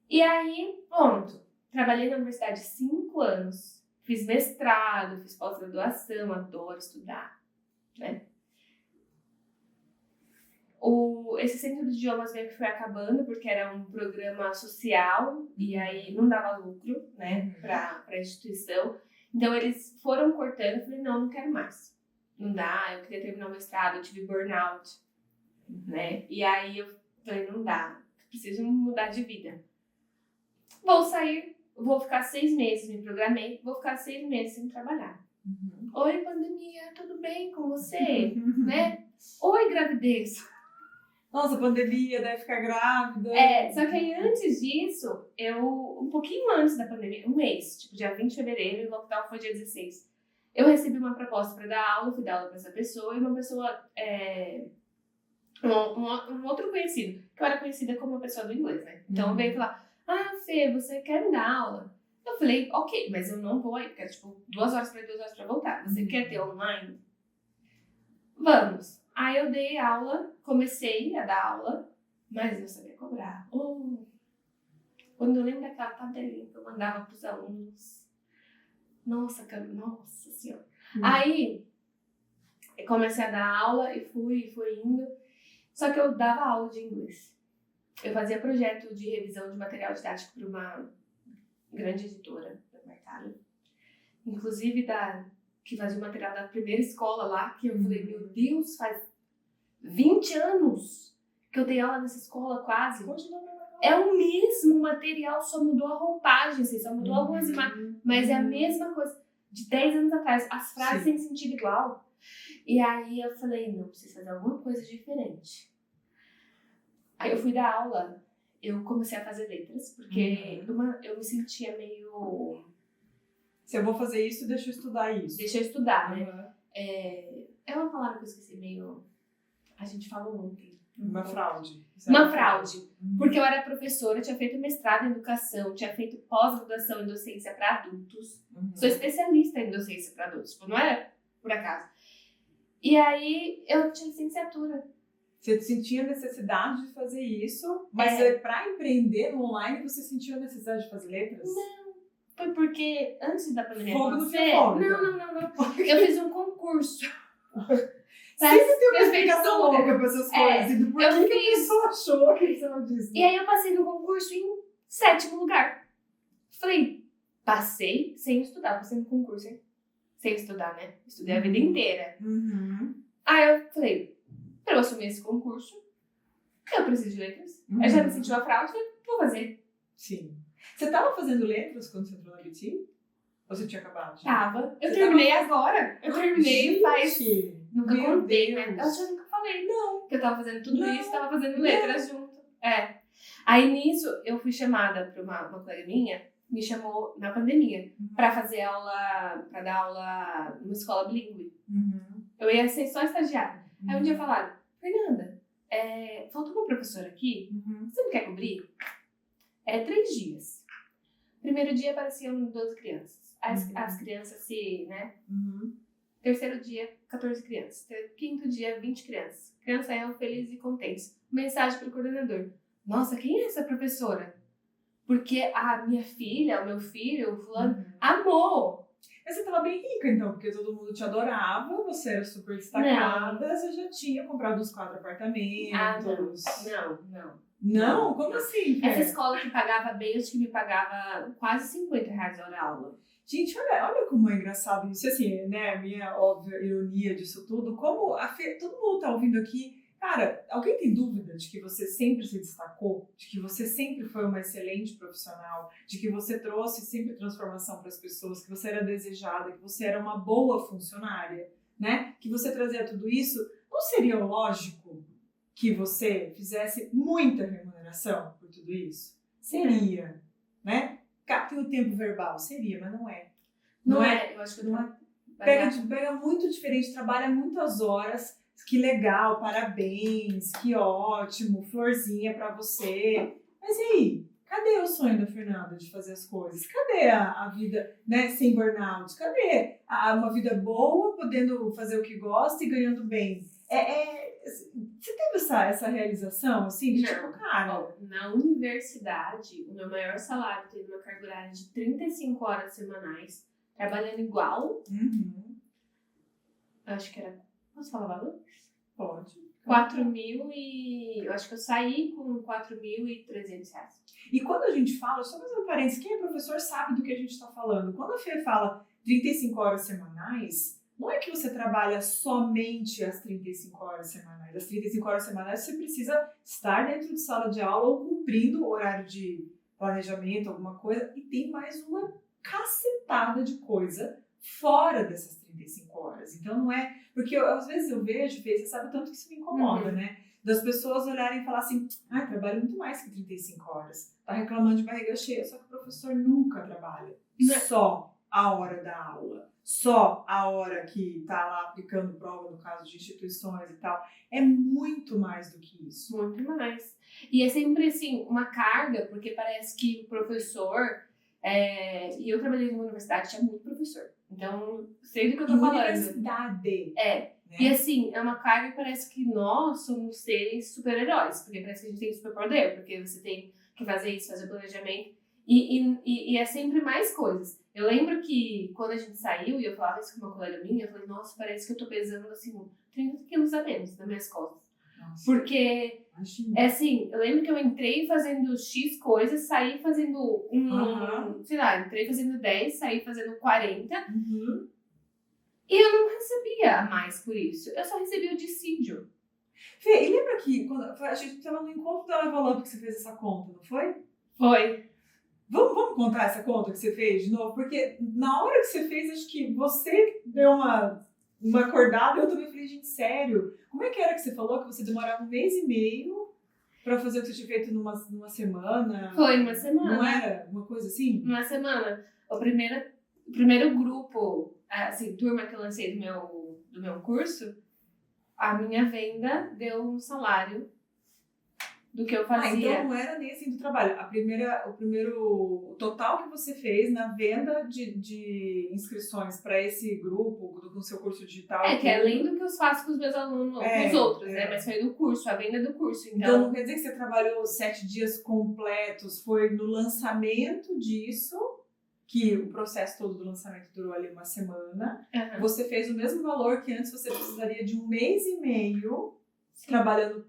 E aí, pronto, trabalhei na universidade 5 anos, fiz mestrado, fiz pós-graduação, adoro estudar, né? Esse centro de idiomas meio que foi acabando, porque era um programa social, e aí não dava lucro, né, para a instituição. Então eles foram cortando, eu falei, não quero mais. Não dá, eu queria terminar o mestrado, eu tive burnout, né? E aí eu falei, não dá, preciso mudar de vida. Vou sair, vou ficar 6 meses, me programei, vou ficar 6 meses sem trabalhar. Oi, pandemia, tudo bem com você? Né? Oi, gravidez. Nossa, pandemia, deve ficar grávida. Só que aí antes disso, um pouquinho antes da pandemia, um mês, tipo dia 20 de fevereiro, e o lockdown foi dia 16. Eu recebi uma proposta para dar aula, fui dar aula para essa pessoa, e uma pessoa, um outro conhecido, que eu era conhecida como uma pessoa do inglês, né? Então veio falar, Fê, você quer me dar aula? Eu falei, ok, mas eu não vou aí, porque era tipo 2 horas para ir, 2 horas para voltar. Você quer ter online? Vamos. Aí eu dei aula, comecei a dar aula, mas não sabia cobrar. Quando eu lembro daquela tabelinha que eu mandava para os alunos, nossa senhora. Aí eu comecei a dar aula e fui indo, só que eu dava aula de inglês. eu fazia projeto de revisão de material didático para uma grande editora da Mercado. Inclusive que fazia o material da primeira escola lá, que eu falei, meu Deus, faz 20 anos que eu dei aula nessa escola quase. É o mesmo material, só mudou a roupagem, assim, só mudou algumas imagens, mas é a mesma coisa de 10 anos atrás. As frases têm sentido igual. E aí eu falei, não, preciso fazer alguma coisa diferente. Aí eu fui dar aula, eu comecei a fazer letras, porque eu me sentia meio... Se eu vou fazer isso, deixa eu estudar isso. Deixa eu estudar, né? É uma palavra que eu esqueci, meio... A gente falou ontem. Uma fraude. Uma fraude. Porque eu era professora, tinha feito mestrado em educação, tinha feito pós-graduação em docência para adultos. Sou especialista em docência para adultos, tipo, não era por acaso. E aí eu tinha licenciatura. Você sentia necessidade de fazer isso, mas para empreender no online você sentiu a necessidade de fazer letras? Não, foi porque antes da pandemia acontecer... Não. Eu fiz um concurso. Sempre tem uma explicação louca para essas coisas. Por que a pessoa achou que você não disse? E aí eu passei no concurso em 7º lugar. Falei, passei sem estudar, passei no concurso, hein? Sem estudar, né? Estudei a vida inteira. Aí eu falei, pra eu assumir esse concurso, eu preciso de letras. Eu já me senti uma fraude, falei, vou fazer. Sim. Você estava fazendo letras quando você entrou na BT? Ou você tinha acabado? Tava. Eu terminei agora. Eu terminei faz... Nunca contei, né? Eu já nunca falei. Não. Que eu tava fazendo tudo isso, tava fazendo letras junto. Aí nisso, eu fui chamada pra uma colega minha, me chamou na pandemia, pra fazer aula, pra dar aula numa escola bilíngue. Eu ia ser só estagiária. Aí um dia falaram, Fernanda, faltou uma professora aqui, você não quer cobrir? 3 dias. Primeiro dia apareciam 12 crianças. As crianças né? Terceiro dia, 14 crianças. Quinto dia, 20 crianças. Crianças iam felizes e contentes. Mensagem para o coordenador. Nossa, quem é essa professora? Porque a minha filha, o meu filho, o fulano, amou. Mas você estava bem rica, então, porque todo mundo te adorava, você era super destacada, você já tinha comprado uns 4 apartamentos. Não? Como assim? Essa escola que pagava bem, acho que me pagava quase R$50 a hora aula. Gente, olha como é engraçado isso. Assim, né, a minha óbvia ironia disso tudo, como todo mundo tá ouvindo aqui. Cara, alguém tem dúvida de que você sempre se destacou? De que você sempre foi uma excelente profissional? De que você trouxe sempre transformação para as pessoas? Que você era desejada? Que você era uma boa funcionária? Né? Que você trazia tudo isso? Não seria lógico que você fizesse muita remuneração por tudo isso? Seria, né? Tem o tempo verbal, seria, mas não é. Não é, eu acho que não é. Pega muito diferente, trabalha muitas horas. Que legal, parabéns, que ótimo, florzinha pra você. Mas e aí? Cadê o sonho da Fernanda de fazer as coisas? Cadê a vida, né, sem burnout? Cadê uma vida boa, podendo fazer o que gosta e ganhando bem? Você teve essa realização, assim? De tipo, cara... Na universidade, o meu maior salário teve uma carga horária de 35 horas semanais, trabalhando igual. Acho que era... Posso falar valores? Pode. 4.000 e... Eu acho que eu saí com R$4.300. E quando a gente fala, só mais um parênteses, quem é professor sabe do que a gente está falando. Quando a Fê fala 35 horas semanais, não é que você trabalha somente as 35 horas semanais. As 35 horas semanais você precisa estar dentro de sala de aula ou cumprindo o horário de planejamento, alguma coisa, e tem mais uma cacetada de coisa fora dessas 35 horas. Então não é... Porque às vezes eu vejo, Fê, você sabe o tanto que isso me incomoda, né? Das pessoas olharem e falar assim, trabalho muito mais que 35 horas. Tá reclamando de barriga cheia. Só que o professor nunca trabalha só a hora da aula. Só a hora que tá lá aplicando prova, no caso de instituições e tal. É muito mais do que isso. Muito mais. E é sempre, assim, uma carga, porque parece que o professor... E eu trabalhei numa universidade, tinha muito professor. Então, sei do que eu tô falando. Universidade. Né? E assim, é uma carga que parece que nós somos seres super-heróis. Porque parece que a gente tem superpoder. Porque você tem que fazer isso, fazer planejamento. E é sempre mais coisas. Eu lembro que quando a gente saiu, e eu falava isso com uma colega minha, eu falei, nossa, parece que eu tô pesando assim, 30 quilos a menos nas minhas costas. Nossa, Porque, imagina. é assim, eu lembro que eu entrei fazendo X coisas, saí fazendo sei lá, entrei fazendo 10, saí fazendo 40. Uhum. E eu não recebia mais por isso. Eu só recebia o dissídio. Fê, e lembra que quando a gente estava no encontro da Level Up que você fez essa conta, não foi? Foi. Vamos contar essa conta que você fez de novo? Porque na hora que você fez, acho que você deu uma acordada e eu também falei, gente, sério? Como é que era que você falou que você demorava 1 mês e meio pra fazer o que você tinha feito numa semana? Foi uma semana. Não era uma coisa assim? Uma semana. O primeiro grupo, assim, turma que eu lancei do meu curso, a minha venda deu um salário do que eu fazia. Então não era nem assim do trabalho. O total que você fez na venda de inscrições para esse grupo, do seu curso digital. Que além do que eu faço com os meus alunos, com os outros, né? Mas foi do curso, a venda do curso. Então não quer dizer que você trabalhou 7 dias completos, foi no lançamento disso, que o processo todo do lançamento durou ali uma semana. Uhum. Você fez o mesmo valor que antes você precisaria de 1 mês e meio, trabalhando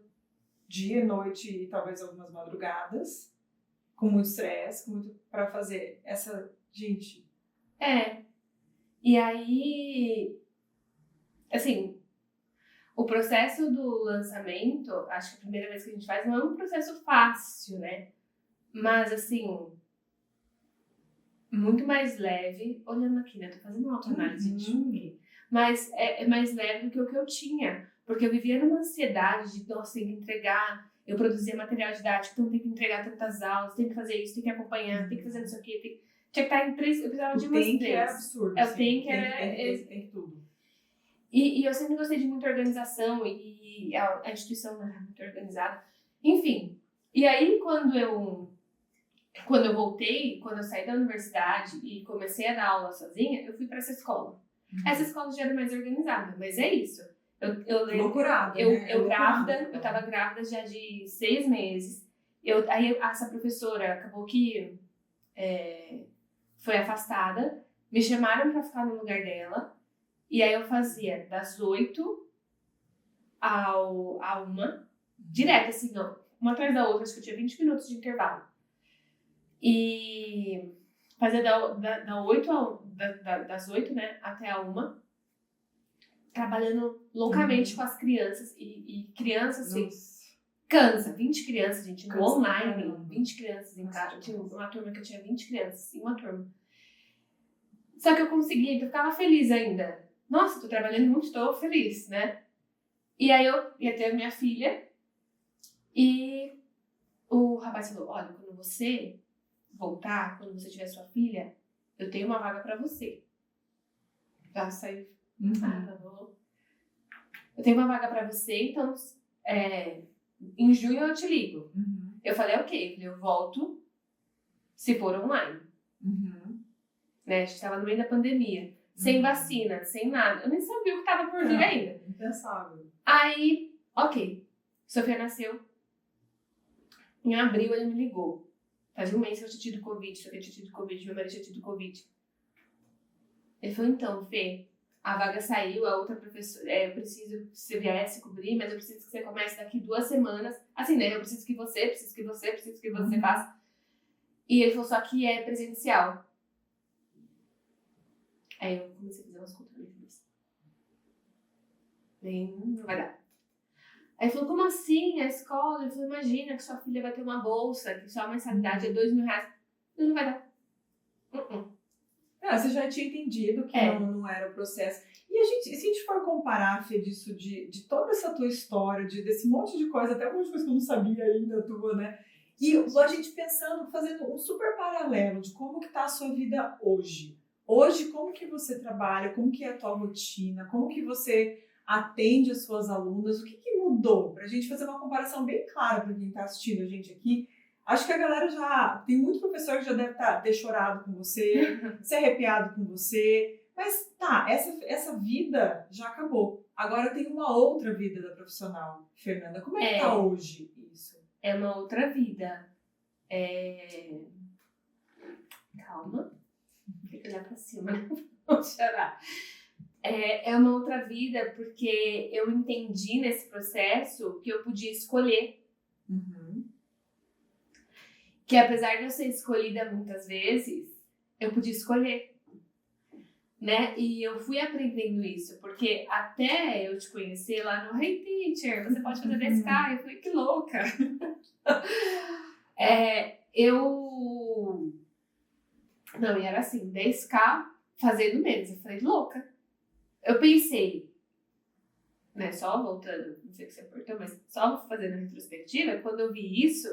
dia, noite e talvez algumas madrugadas, com muito estresse, para fazer essa... Gente... E aí, assim, o processo do lançamento, acho que a primeira vez que a gente faz, não é um processo fácil, né? Mas, assim, muito mais leve. Olhando aqui, né? Tô fazendo uma autoanálise aqui. Mas é mais leve do que o que eu tinha. Porque eu vivia numa ansiedade de, nossa, tem que entregar. Eu produzia material didático, então tem que entregar tantas aulas, tem que fazer isso, tem que acompanhar, tem que fazer não sei o quê. Tinha que estar em 3, eu precisava de umas 3. O tem que era absurdo. O tem que era... Tem que tudo. E eu sempre gostei de muita organização e a instituição não era muito organizada. Enfim, e aí quando eu voltei, quando eu saí da universidade e comecei a dar aula sozinha, eu fui para essa escola. Essa escola já era mais organizada, mas é isso. Eu lembro, loucurada, eu grávida, eu tava grávida já de 6 meses. Aí essa professora acabou que foi afastada, me chamaram para ficar no lugar dela, e aí eu fazia das 8 à 1, direto, assim, ó, uma atrás da outra, acho que eu tinha 20 minutos de intervalo. E fazia das 8, né, até a 1, trabalhando loucamente com as crianças, e crianças, assim, cansa, 20 crianças, gente, no online, 20 crianças em casa. Tinha uma turma que eu tinha 20 crianças, em uma turma. Só que eu consegui, eu ficava feliz ainda. Nossa, tô trabalhando muito, tô feliz, né? E aí eu ia ter a minha filha, e o rapaz falou, olha, quando você voltar, quando você tiver sua filha, eu tenho uma vaga pra você. Já saiu. Tá bom. Eu tenho uma vaga pra você, então em junho eu te ligo. Eu falei, ok, eu volto se for online. Né? A gente tava no meio da pandemia, sem vacina, sem nada. Eu nem sabia o que tava por vir ainda. Impensável. Aí, ok, Sofia nasceu. Em abril ele me ligou. Fazia 1 mês que eu tinha tido Covid, Sofia tinha tido Covid, meu marido tinha tido Covid. Ele falou, então, Fê, a vaga saiu, a outra professora, eu preciso que você viesse cobrir, mas eu preciso que você comece daqui 2 semanas. Assim, né? Eu preciso que você faça. E ele falou, só que é presencial. Aí eu comecei a fazer umas contas na minha cabeça. Não vai dar. Aí ele falou, como assim? A escola? Ele falou, imagina que sua filha vai ter uma bolsa, que só a mensalidade é R$2.000. Não vai dar. Você já tinha entendido que não era o processo. E se a gente for comparar, Fê, disso, de toda essa tua história, desse monte de coisa, até um monte de coisa que eu não sabia ainda tua, né? E a gente pensando, fazendo um super paralelo de como que tá a sua vida hoje. Hoje, como que você trabalha, como que é a tua rotina, como que você atende as suas alunas, o que mudou? Pra gente fazer uma comparação bem clara para quem tá assistindo a gente aqui. Acho que a galera tem muito professor que já deve ter chorado com você, se arrepiado com você. Mas essa vida já acabou. Agora tem uma outra vida da profissional. Fernanda, como é que tá hoje isso? É uma outra vida. Calma. Tem que olhar pra cima, não vou chorar. é uma outra vida, porque eu entendi nesse processo que eu podia escolher. Que apesar de eu ser escolhida muitas vezes, eu podia escolher, né? E eu fui aprendendo isso, porque até eu te conhecer lá no Hey Teacher, você pode fazer 10K, eu falei, que louca! Não, e era assim, 10K fazendo menos, eu falei, louca! Eu pensei, né, só voltando, não sei o que você apertou, mas só fazendo a retrospectiva, quando eu vi isso,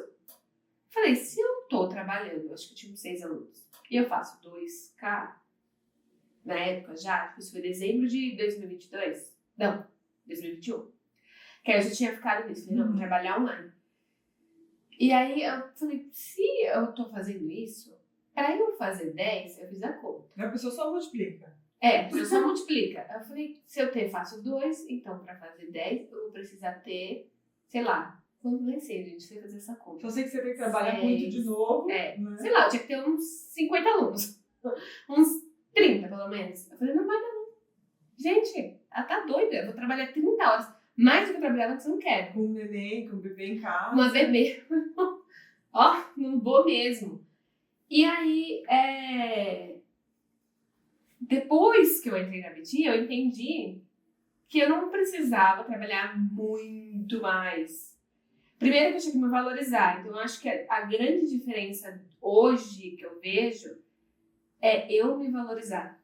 falei, se eu tô trabalhando, acho que eu tinha uns 6 alunos, e eu faço 2K, na época já, isso foi dezembro de 2022, não, 2021, que aí eu já tinha ficado nisso, falei, não, vou trabalhar online. E aí eu falei, se eu tô fazendo isso, pra eu fazer 10, eu fiz a conta. A pessoa só multiplica. A pessoa só multiplica. Eu falei, se eu faço 2, então pra fazer 10, eu vou precisar ter, sei lá, nem sei, gente, sei fazer essa conta. Só sei que você tem que trabalhar muito de novo. Né? Sei lá, eu tinha que ter uns 50 alunos. Uns 30, pelo menos. Eu falei, não vai dar não. Gente, ela tá doida. Eu vou trabalhar 30 horas. Mais do que eu trabalhava antes, eu não quero. Com um neném, com um bebê em casa. Uma bebê. Ó, não vou mesmo. E aí, depois que eu entrei na Betinha, eu entendi que eu não precisava trabalhar muito mais. Primeiro que eu tinha que me valorizar. Então, eu acho que a grande diferença hoje que eu vejo é eu me valorizar.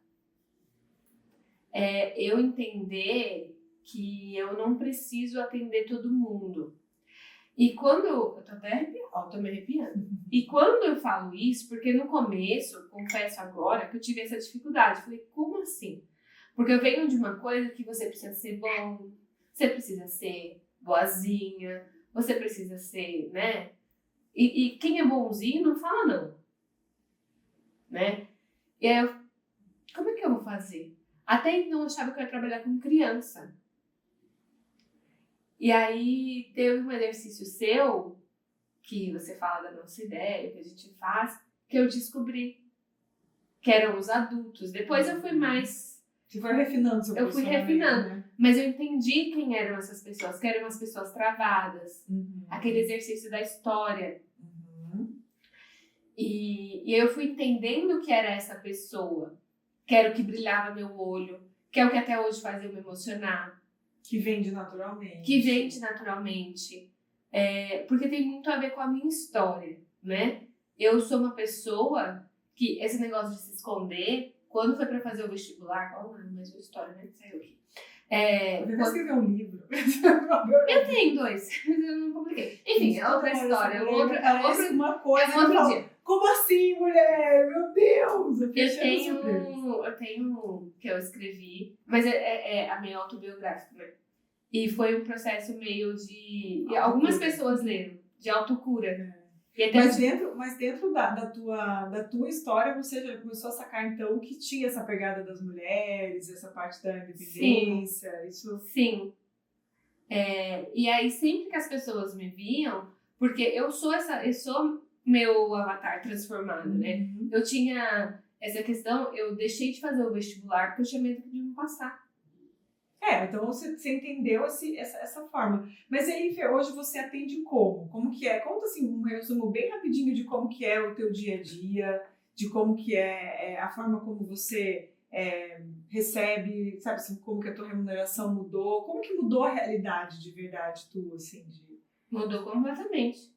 É eu entender que eu não preciso atender todo mundo. E quando eu tô até arrepiando, tô me arrepiando. E quando eu falo isso, porque no começo, confesso agora, que eu tive essa dificuldade. Eu falei, como assim? Porque eu venho de uma coisa que você precisa ser bom, você precisa ser boazinha, você precisa ser, né? E quem é bonzinho não fala não, né? E aí como é que eu vou fazer? Até então eu achava que eu ia trabalhar com criança. E aí teve um exercício seu, que você fala da nossa ideia, que a gente faz, que eu descobri que eram os adultos. Depois eu fui mais... Você foi refinando seu Eu fui refinando, né? Mas eu entendi quem eram essas pessoas, que eram as pessoas travadas. Aquele exercício da história. E eu fui entendendo que era essa pessoa, que era o que brilhava meu olho, que é o que até hoje faz eu me emocionar. Que vende naturalmente. Porque tem muito a ver com a minha história, né? Eu sou uma pessoa que esse negócio de se esconder, quando foi pra fazer o vestibular, mais uma história, né? Saiu aqui. Você escreveu um livro. Eu tenho 2, mas eu não publiquei. Enfim, é outra história. É um outro dia. Como assim, mulher? Meu Deus! Eu tenho que eu escrevi, mas é a minha autobiográfica, né? E foi um processo meio de... Algumas pessoas leram, de autocura. Mas dentro da tua história, você já começou a sacar, então, que tinha essa pegada das mulheres, essa parte da independência, Sim. E aí, sempre que as pessoas me viam, porque eu sou meu avatar transformado, né? Eu tinha essa questão, eu deixei de fazer o vestibular porque eu tinha medo de não passar. Então você entendeu essa forma. Mas aí, Fê, hoje você atende como? Como que é? Conta assim, um resumo bem rapidinho de como que é o teu dia a dia, de como que é a forma como você recebe, sabe assim, como que a tua remuneração mudou, como que mudou a realidade de verdade tua, assim? Mudou completamente.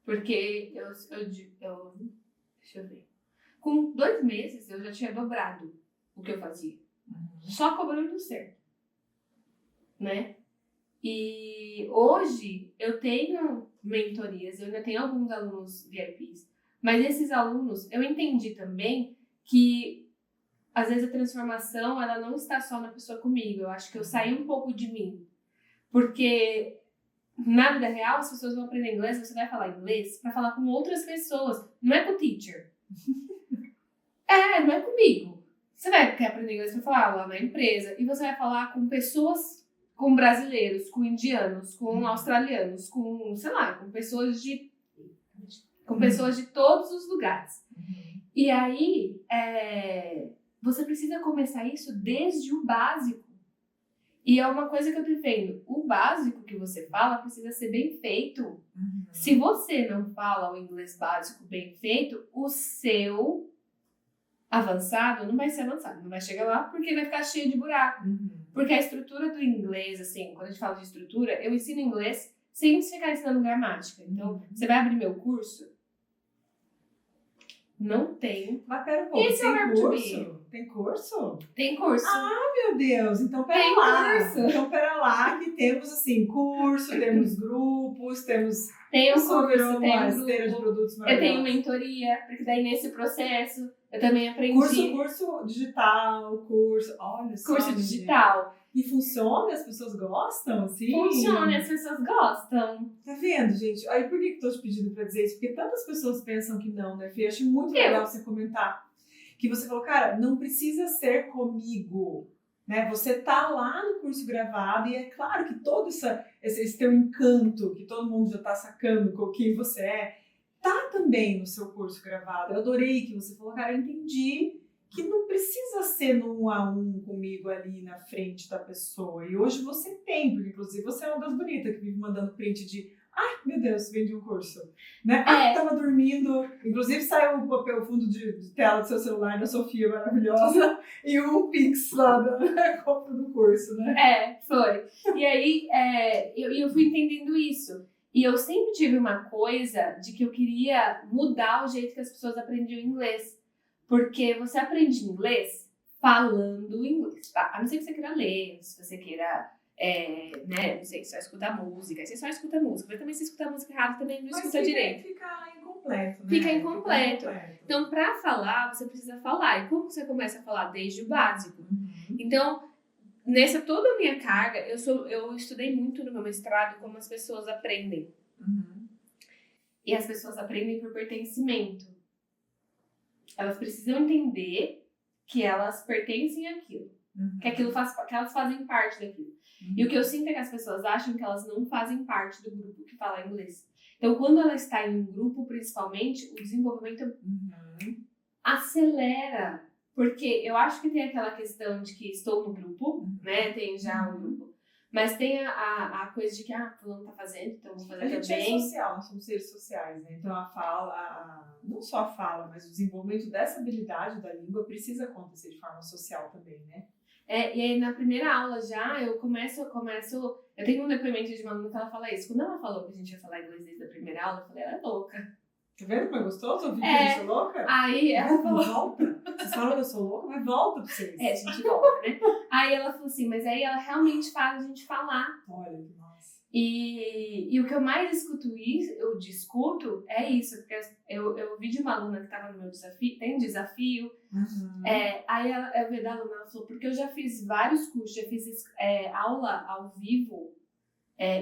Porque deixa eu ver. Com 2 meses eu já tinha dobrado o que eu fazia. Só cobrando certo. Né? E hoje eu tenho mentorias, eu ainda tenho alguns alunos VIPs, mas esses alunos, eu entendi também que às vezes a transformação ela não está só na pessoa comigo, eu acho que eu saí um pouco de mim, porque na vida real as pessoas vão aprender inglês, você vai falar inglês para falar com outras pessoas, não é com o teacher. Não é comigo. Você vai aprender inglês para falar lá na empresa e você vai falar com pessoas, com brasileiros, com indianos, com australianos, com, sei lá, com pessoas de todos os lugares. E aí, você precisa começar isso desde o básico. E é uma coisa que eu defendo. O básico que você fala precisa ser bem feito. Uhum. Se você não fala o inglês básico bem feito, o seu avançado não vai ser avançado. Não vai chegar lá porque vai ficar cheio de buraco. Uhum. Porque a estrutura do inglês, assim, quando a gente fala de estrutura, eu ensino inglês sem ficar ensinando gramática. Então, você vai abrir meu curso? Não tem. Mas pera um pouco, Esse é o verbo to be. Tem curso? Tem curso. Meu Deus, então pera Tem lá. curso. Então pera lá que temos assim, curso, temos grupos, temos Tem um Isso virou curso, tem uma um esteira de grupo. produtos Eu tenho maravilhosos. mentoria, porque daí nesse processo eu também aprendi. Curso digital, olha só. Curso menina. digital. E funciona? As pessoas gostam, assim? Funciona, as pessoas gostam. Tá vendo, gente? Aí por que eu tô te pedindo pra dizer isso? Porque tantas pessoas pensam que não, né, Fê? Eu achei muito legal você comentar. Que você falou, cara, não precisa ser comigo, né? Você tá lá no curso gravado e é claro que todo esse teu encanto, que todo mundo já tá sacando com quem você é, tá também no seu curso gravado. Eu adorei que você falou, cara, eu entendi que não precisa ser no 1 a 1 comigo ali na frente da pessoa. E hoje você tem, porque inclusive você é uma das bonitas que vive mandando print de ai, meu Deus, vendi um curso. Né? Tava dormindo. Inclusive saiu o papel fundo de tela do seu celular da Sofia, maravilhosa, e um Pix lá da compra do curso, né? Foi. E aí eu fui entendendo isso. E eu sempre tive uma coisa de que eu queria mudar o jeito que as pessoas aprendiam inglês. Porque você aprende inglês falando inglês, tá? A não ser que você queira ler, se você queira, né, não sei, só escutar música. Aí você só escuta música, mas também se escutar música errada também não escuta direito. Fica incompleto, né? Fica incompleto. Então, pra falar, você precisa falar. E como você começa a falar? Desde o básico. Uhum. Então, nessa toda a minha carga, eu estudei muito no meu mestrado como as pessoas aprendem. Uhum. E as pessoas aprendem por pertencimento. Elas precisam entender que elas pertencem àquilo. Uhum. Que elas fazem parte daquilo. Uhum. E o que eu sinto é que as pessoas acham que elas não fazem parte do grupo que fala inglês. Então, quando ela está em um grupo, principalmente, o desenvolvimento acelera. Porque eu acho que tem aquela questão de que estou no grupo, né? Tem já um grupo. Mas tem a coisa de que, fulano tá fazendo, então vou fazer também. A gente é social, nós somos seres sociais, né? Então a fala, não só a fala, mas o desenvolvimento dessa habilidade da língua precisa acontecer de forma social também, né? E aí na primeira aula já, eu começo... Eu tenho um depoimento de uma aluna que ela fala isso. Quando ela falou que a gente ia falar inglês desde a primeira aula, eu falei, ela é louca. Tá vendo como é gostoso ouvir que a gente é louca? Aí ela falou... Volta. Vocês falam que eu sou louca, mas volta pra vocês. A gente volta, né? Aí ela falou assim, mas aí ela realmente faz a gente falar. Olha que massa. E o que eu mais eu discuto é isso, porque eu vi de uma aluna que tava no meu desafio, tem um desafio. Uhum. Aí eu vi da aluna, ela falou, porque eu já fiz vários cursos, já fiz aula ao vivo,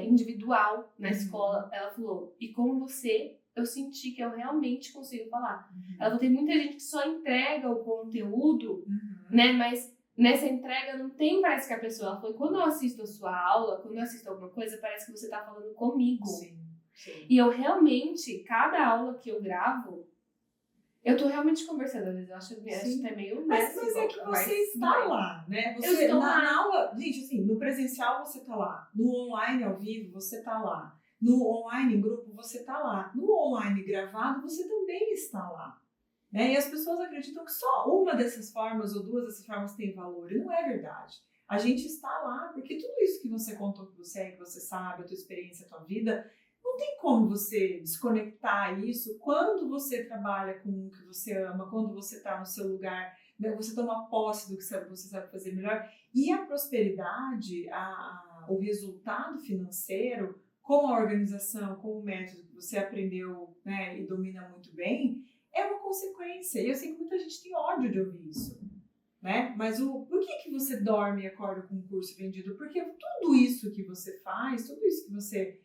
individual na escola. Ela falou, e com você, eu senti que eu realmente consigo falar. Ela falou, tem muita gente que só entrega o conteúdo, né, mas nessa entrega não tem, parece que a pessoa... Ela falou, quando eu assisto a sua aula, quando eu assisto alguma coisa, parece que você tá falando comigo. Sim. E eu realmente, cada aula que eu gravo, eu tô realmente conversando. Às vezes eu acho até meio... Mas é que você está lá, né? Você, eu estou lá. Na aula, gente, assim, no presencial você tá lá. No online ao vivo, você tá lá. No online em grupo, você tá lá. No online gravado, você também está lá. Né? E as pessoas acreditam que só uma dessas formas ou duas dessas formas tem valor. E não é verdade. A gente está lá porque tudo isso que você contou que você é, que você sabe, a tua experiência, a tua vida, não tem como você desconectar isso quando você trabalha com o que você ama, quando você está no seu lugar, né? Você toma posse do que você sabe fazer melhor. E a prosperidade, o resultado financeiro, com a organização, com o método que você aprendeu, né, e domina muito bem, é uma consequência. E eu sei que muita gente tem ódio de ouvir isso, né? Mas por que você dorme e acorda com um curso vendido? Porque tudo isso que você faz, tudo isso que você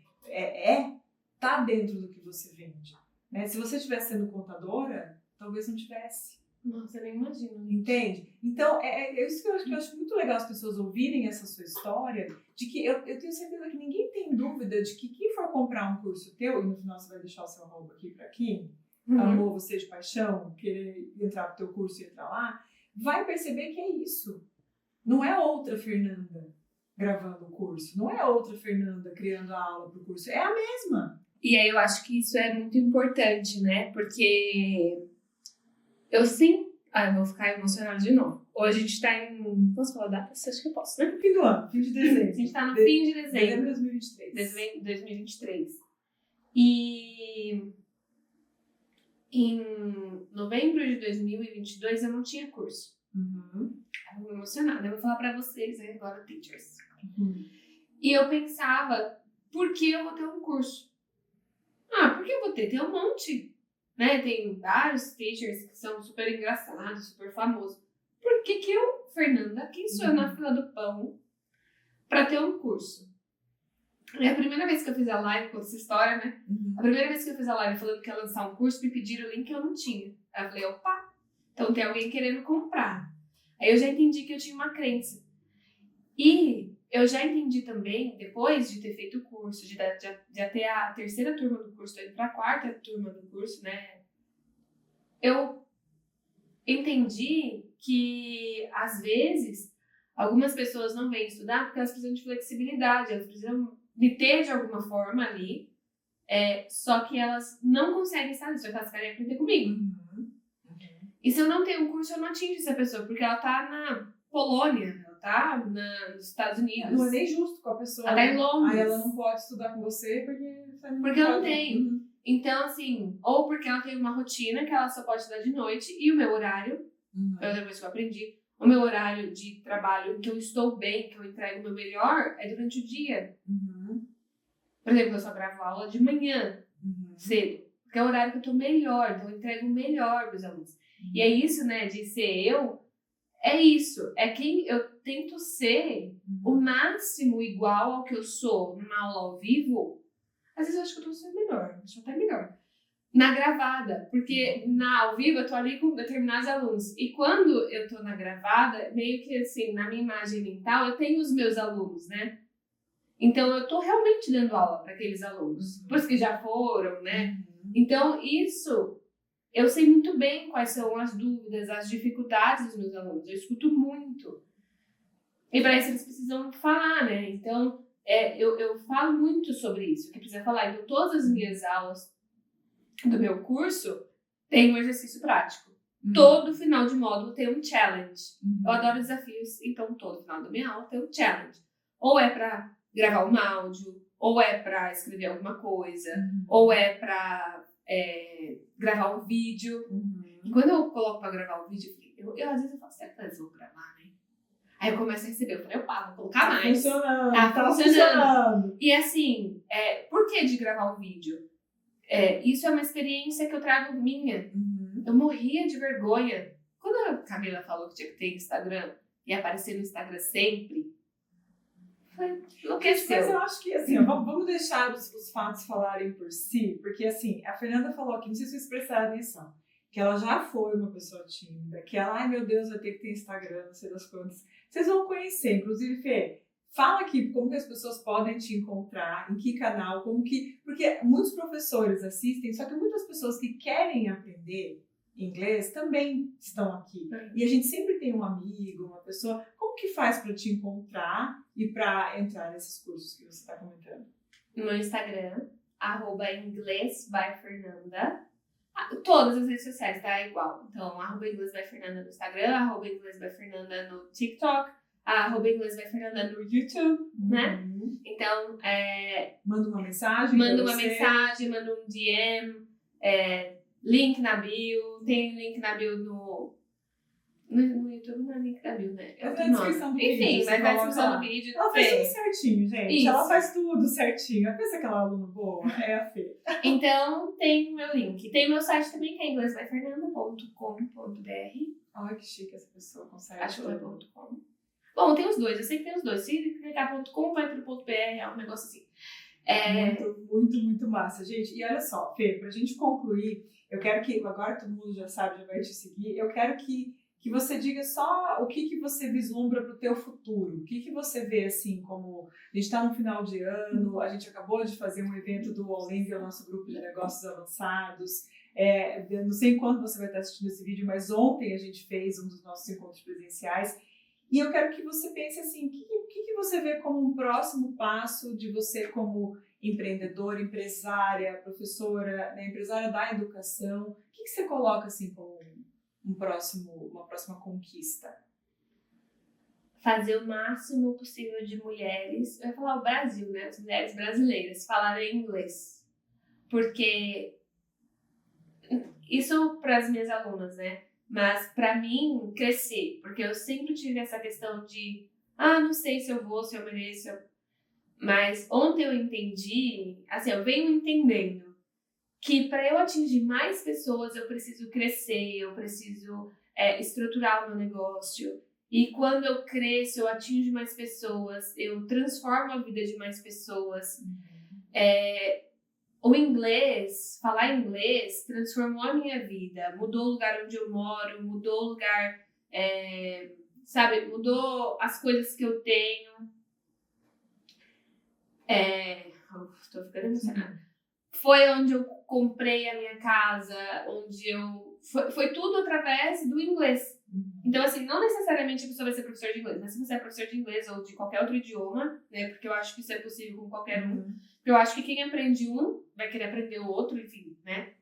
tá dentro do que você vende, né? Se você estivesse sendo contadora, talvez não tivesse. Nossa, eu nem imagino. Entende? Então, é isso que eu acho muito legal as pessoas ouvirem essa sua história, de que eu tenho certeza que ninguém tem dúvida de que quem for comprar um curso teu, e no final você vai deixar o seu arroba aqui para quem amou você de paixão, querer entrar pro teu curso e entrar lá, vai perceber que é isso. Não é outra Fernanda gravando o curso, não é outra Fernanda criando a aula para o curso, é a mesma. E aí eu acho que isso é muito importante, né? Porque eu sim... eu vou ficar emocionada de novo. Hoje a gente tá em... Posso falar data? Acho que eu posso, né? Fim do ano, fim de dezembro. A gente tá no fim de dezembro. Dezembro de 2023. 2023. E em novembro de 2022 eu não tinha curso. Eu vou emocionada. Eu vou falar pra vocês, né, agora, teachers. E eu pensava, por que eu vou ter um curso? Por que eu vou ter? Tem um monte, né? Tem vários teachers que são super engraçados, super famosos. Por que eu, Fernanda, quem sou eu na fila do pão pra ter um curso? É a primeira vez que eu fiz a live, conta essa história, né? A primeira vez que eu fiz a live falando que ia lançar um curso, me pediram o link que eu não tinha. Aí eu falei, opa, então tem alguém querendo comprar. Aí eu já entendi que eu tinha uma crença. E eu já entendi também, depois de ter feito o curso, de ter a terceira turma do curso, tô indo pra quarta turma do curso, né? Eu entendi que, às vezes, algumas pessoas não vêm estudar porque elas precisam de flexibilidade, elas precisam me ter de alguma forma ali, só que elas não conseguem estar nisso, elas querem aprender comigo. E se eu não tenho um curso, eu não atingo essa pessoa, porque ela tá na Polônia, ela tá nos Estados Unidos. Não é nem justo com a pessoa. Ela tá em Londres. Aí ela não pode estudar com você porque eu não tenho. Então, assim, ou porque ela tem uma rotina que ela só pode estudar de noite, e o meu horário, depois que eu aprendi, o meu horário de trabalho, que eu estou bem, que eu entrego o meu melhor, é durante o dia. Por exemplo, eu só gravo aula de manhã, cedo, porque é o horário que eu tô melhor, então eu entrego o melhor pros alunos. E é isso, né, de ser eu, é isso, é quem eu tento ser o máximo igual ao que eu sou numa aula ao vivo. Às vezes eu acho que eu tô sendo melhor, acho até melhor. Na gravada, porque na ao vivo eu tô ali com determinados alunos. E quando eu tô na gravada, meio que assim, na minha imagem mental, eu tenho os meus alunos, né? Então eu tô realmente dando aula para aqueles alunos, por que já foram, né? Então isso, eu sei muito bem quais são as dúvidas, as dificuldades dos meus alunos. Eu escuto muito. E para isso eles precisam falar, né? Então eu falo muito sobre isso, que precisa falar. Então todas as minhas aulas do meu curso tem um exercício prático. Todo final de módulo tem um challenge. Eu adoro desafios, então todo final da minha aula tem um challenge. Ou é para gravar um áudio, ou é para escrever alguma coisa, ou é para gravar um vídeo. E quando eu coloco para gravar um vídeo, eu às vezes eu falo, será que eu vou gravar, né? Aí eu começo a receber, eu falei, opa, vou colocar mais. Tá funcionando. E assim, por que de gravar um vídeo? Isso é uma experiência que eu trago minha. Eu morria de vergonha. Quando a Camila falou que tinha que ter Instagram e aparecer no Instagram sempre, foi enlouqueceu. Mas eu acho que, assim, vamos deixar os fatos falarem por si, porque, assim, a Fernanda falou aqui, não sei se vocês prestaram atenção, que ela já foi uma pessoa tímida, que ela, ai meu Deus, vai ter que ter Instagram, não sei das quantas. Vocês vão conhecer, inclusive, Fê, fala aqui como que as pessoas podem te encontrar, em que canal, porque muitos professores assistem, só que muitas pessoas que querem aprender inglês também estão aqui. E a gente sempre tem um amigo, uma pessoa. Como que faz para te encontrar e para entrar nesses cursos que você está comentando? No Instagram, @inglesbyfernanda. Todas as redes sociais, tá? Igual. Então, @inglesbyfernanda no Instagram, @inglesbyfernanda no TikTok, @inglesbyfernanda no YouTube, né? Então, manda uma mensagem. Manda uma mensagem, manda um DM, link na bio. Tem link na bio no YouTube, não é link na bio, né? Na descrição do vídeo. Enfim, mas na descrição do vídeo. Ela faz tudo certinho, gente. Isso. Ela faz tudo certinho. Pensa aquela aluna boa, é a Fê. Então, tem o meu link. Tem o meu site também, que é inglesbyfernanda.com.br. Olha que chique essa pessoa consegue. Acho que é .com. Bom, tem os dois. Eu sei que tem os dois. Se clicar .com, vai pro .br, é um negócio assim. Muito massa, gente. E olha só, Fê, pra gente concluir, eu quero que, agora todo mundo já sabe, já vai te seguir, eu quero que você diga só o que você vislumbra para o teu futuro. O que você vê, assim, como... A gente está no final de ano, a gente acabou de fazer um evento do All-In, que é o nosso grupo de negócios avançados. Eu não sei quando você vai estar assistindo esse vídeo, mas ontem a gente fez um dos nossos encontros presenciais. E eu quero que você pense assim, o que você vê como um próximo passo de você como empreendedora, empresária, professora, né, empresária da educação? O que você coloca assim como uma próxima conquista? Fazer o máximo possível de mulheres, eu ia falar o Brasil, né? As mulheres brasileiras falarem inglês. Porque isso para as minhas alunas, né? Mas para mim, crescer. Porque eu sempre tive essa questão de não sei se eu vou, se eu mereço. Mas ontem eu entendi, assim, eu venho entendendo que para eu atingir mais pessoas, eu preciso crescer, eu preciso estruturar o meu negócio. E quando eu cresço, eu atingo mais pessoas, eu transformo a vida de mais pessoas. O inglês, falar inglês, transformou a minha vida. Mudou o lugar onde eu moro, mudou o lugar, sabe? Mudou as coisas que eu tenho. Tô ficando emocionada. Foi onde eu comprei a minha casa, onde eu... Foi tudo através do inglês. Então, assim, não necessariamente a pessoa vai ser professor de inglês, mas se você é professor de inglês ou de qualquer outro idioma, né? Porque eu acho que isso é possível com qualquer um. Porque eu acho que quem aprende um vai querer aprender o outro, enfim, né?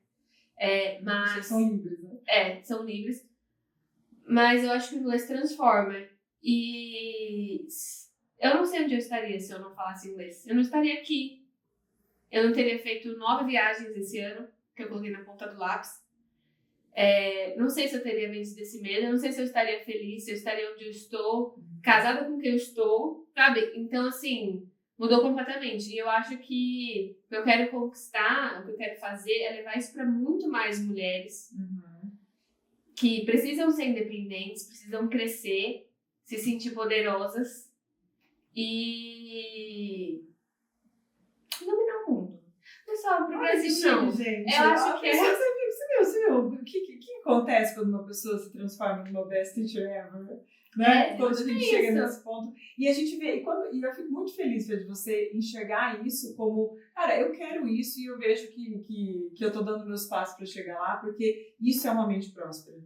Mas... Vocês são livres, né? São livres. Mas eu acho que o inglês transforma. E eu não sei onde eu estaria se eu não falasse inglês. Eu não estaria aqui. Eu não teria feito 9 viagens esse ano, que eu coloquei na ponta do lápis. Não sei se eu teria vencido esse medo, eu não sei se eu estaria feliz, se eu estaria onde eu estou, casada com quem eu estou, sabe? Então, assim, mudou completamente. E eu acho que o que eu quero conquistar, o que eu quero fazer é levar isso para muito mais mulheres que precisam ser independentes, precisam crescer, se sentir poderosas e dominar o mundo. Não é só pro Brasil, não. Gente, eu acho que Você viu o que acontece quando uma pessoa se transforma numa best teacher ever? Né? Quando a gente chega nesse ponto. E a gente vê, e eu fico muito feliz de você enxergar isso como, cara, eu quero isso e eu vejo que eu tô dando meus passos para chegar lá, porque isso é uma mente próspera.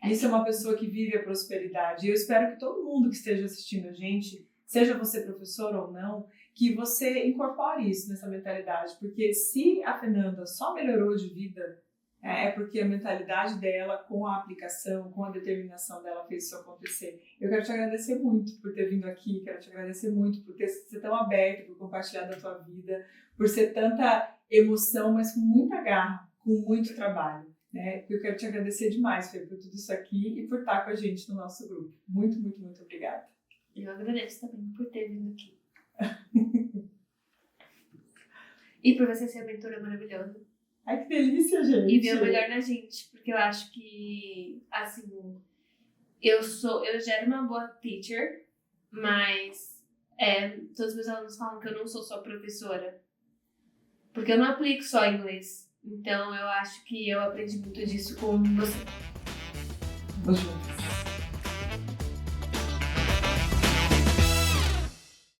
Isso é uma pessoa que vive a prosperidade. E eu espero que todo mundo que esteja assistindo a gente, seja você professor ou não, que você incorpore isso nessa mentalidade. Porque se a Fernanda só melhorou de vida, é porque a mentalidade dela, com a aplicação, com a determinação dela, fez isso acontecer. Eu quero te agradecer muito por ter vindo aqui, quero te agradecer muito por ser tão aberto, por compartilhar da tua vida, por ser tanta emoção, mas com muita garra, com muito trabalho. Né? Eu quero te agradecer demais, Fê, por tudo isso aqui e por estar com a gente no nosso grupo. Muito, muito, muito obrigada. Eu agradeço também por ter vindo aqui. E por você ser a mentora maravilhosa. Ai, que delícia, gente! E ver o melhor na gente, porque eu acho que, assim, eu já era uma boa teacher, mas todos os meus alunos falam que eu não sou só professora, porque eu não aplico só inglês. Então, eu acho que eu aprendi muito disso com você. Vamos juntos.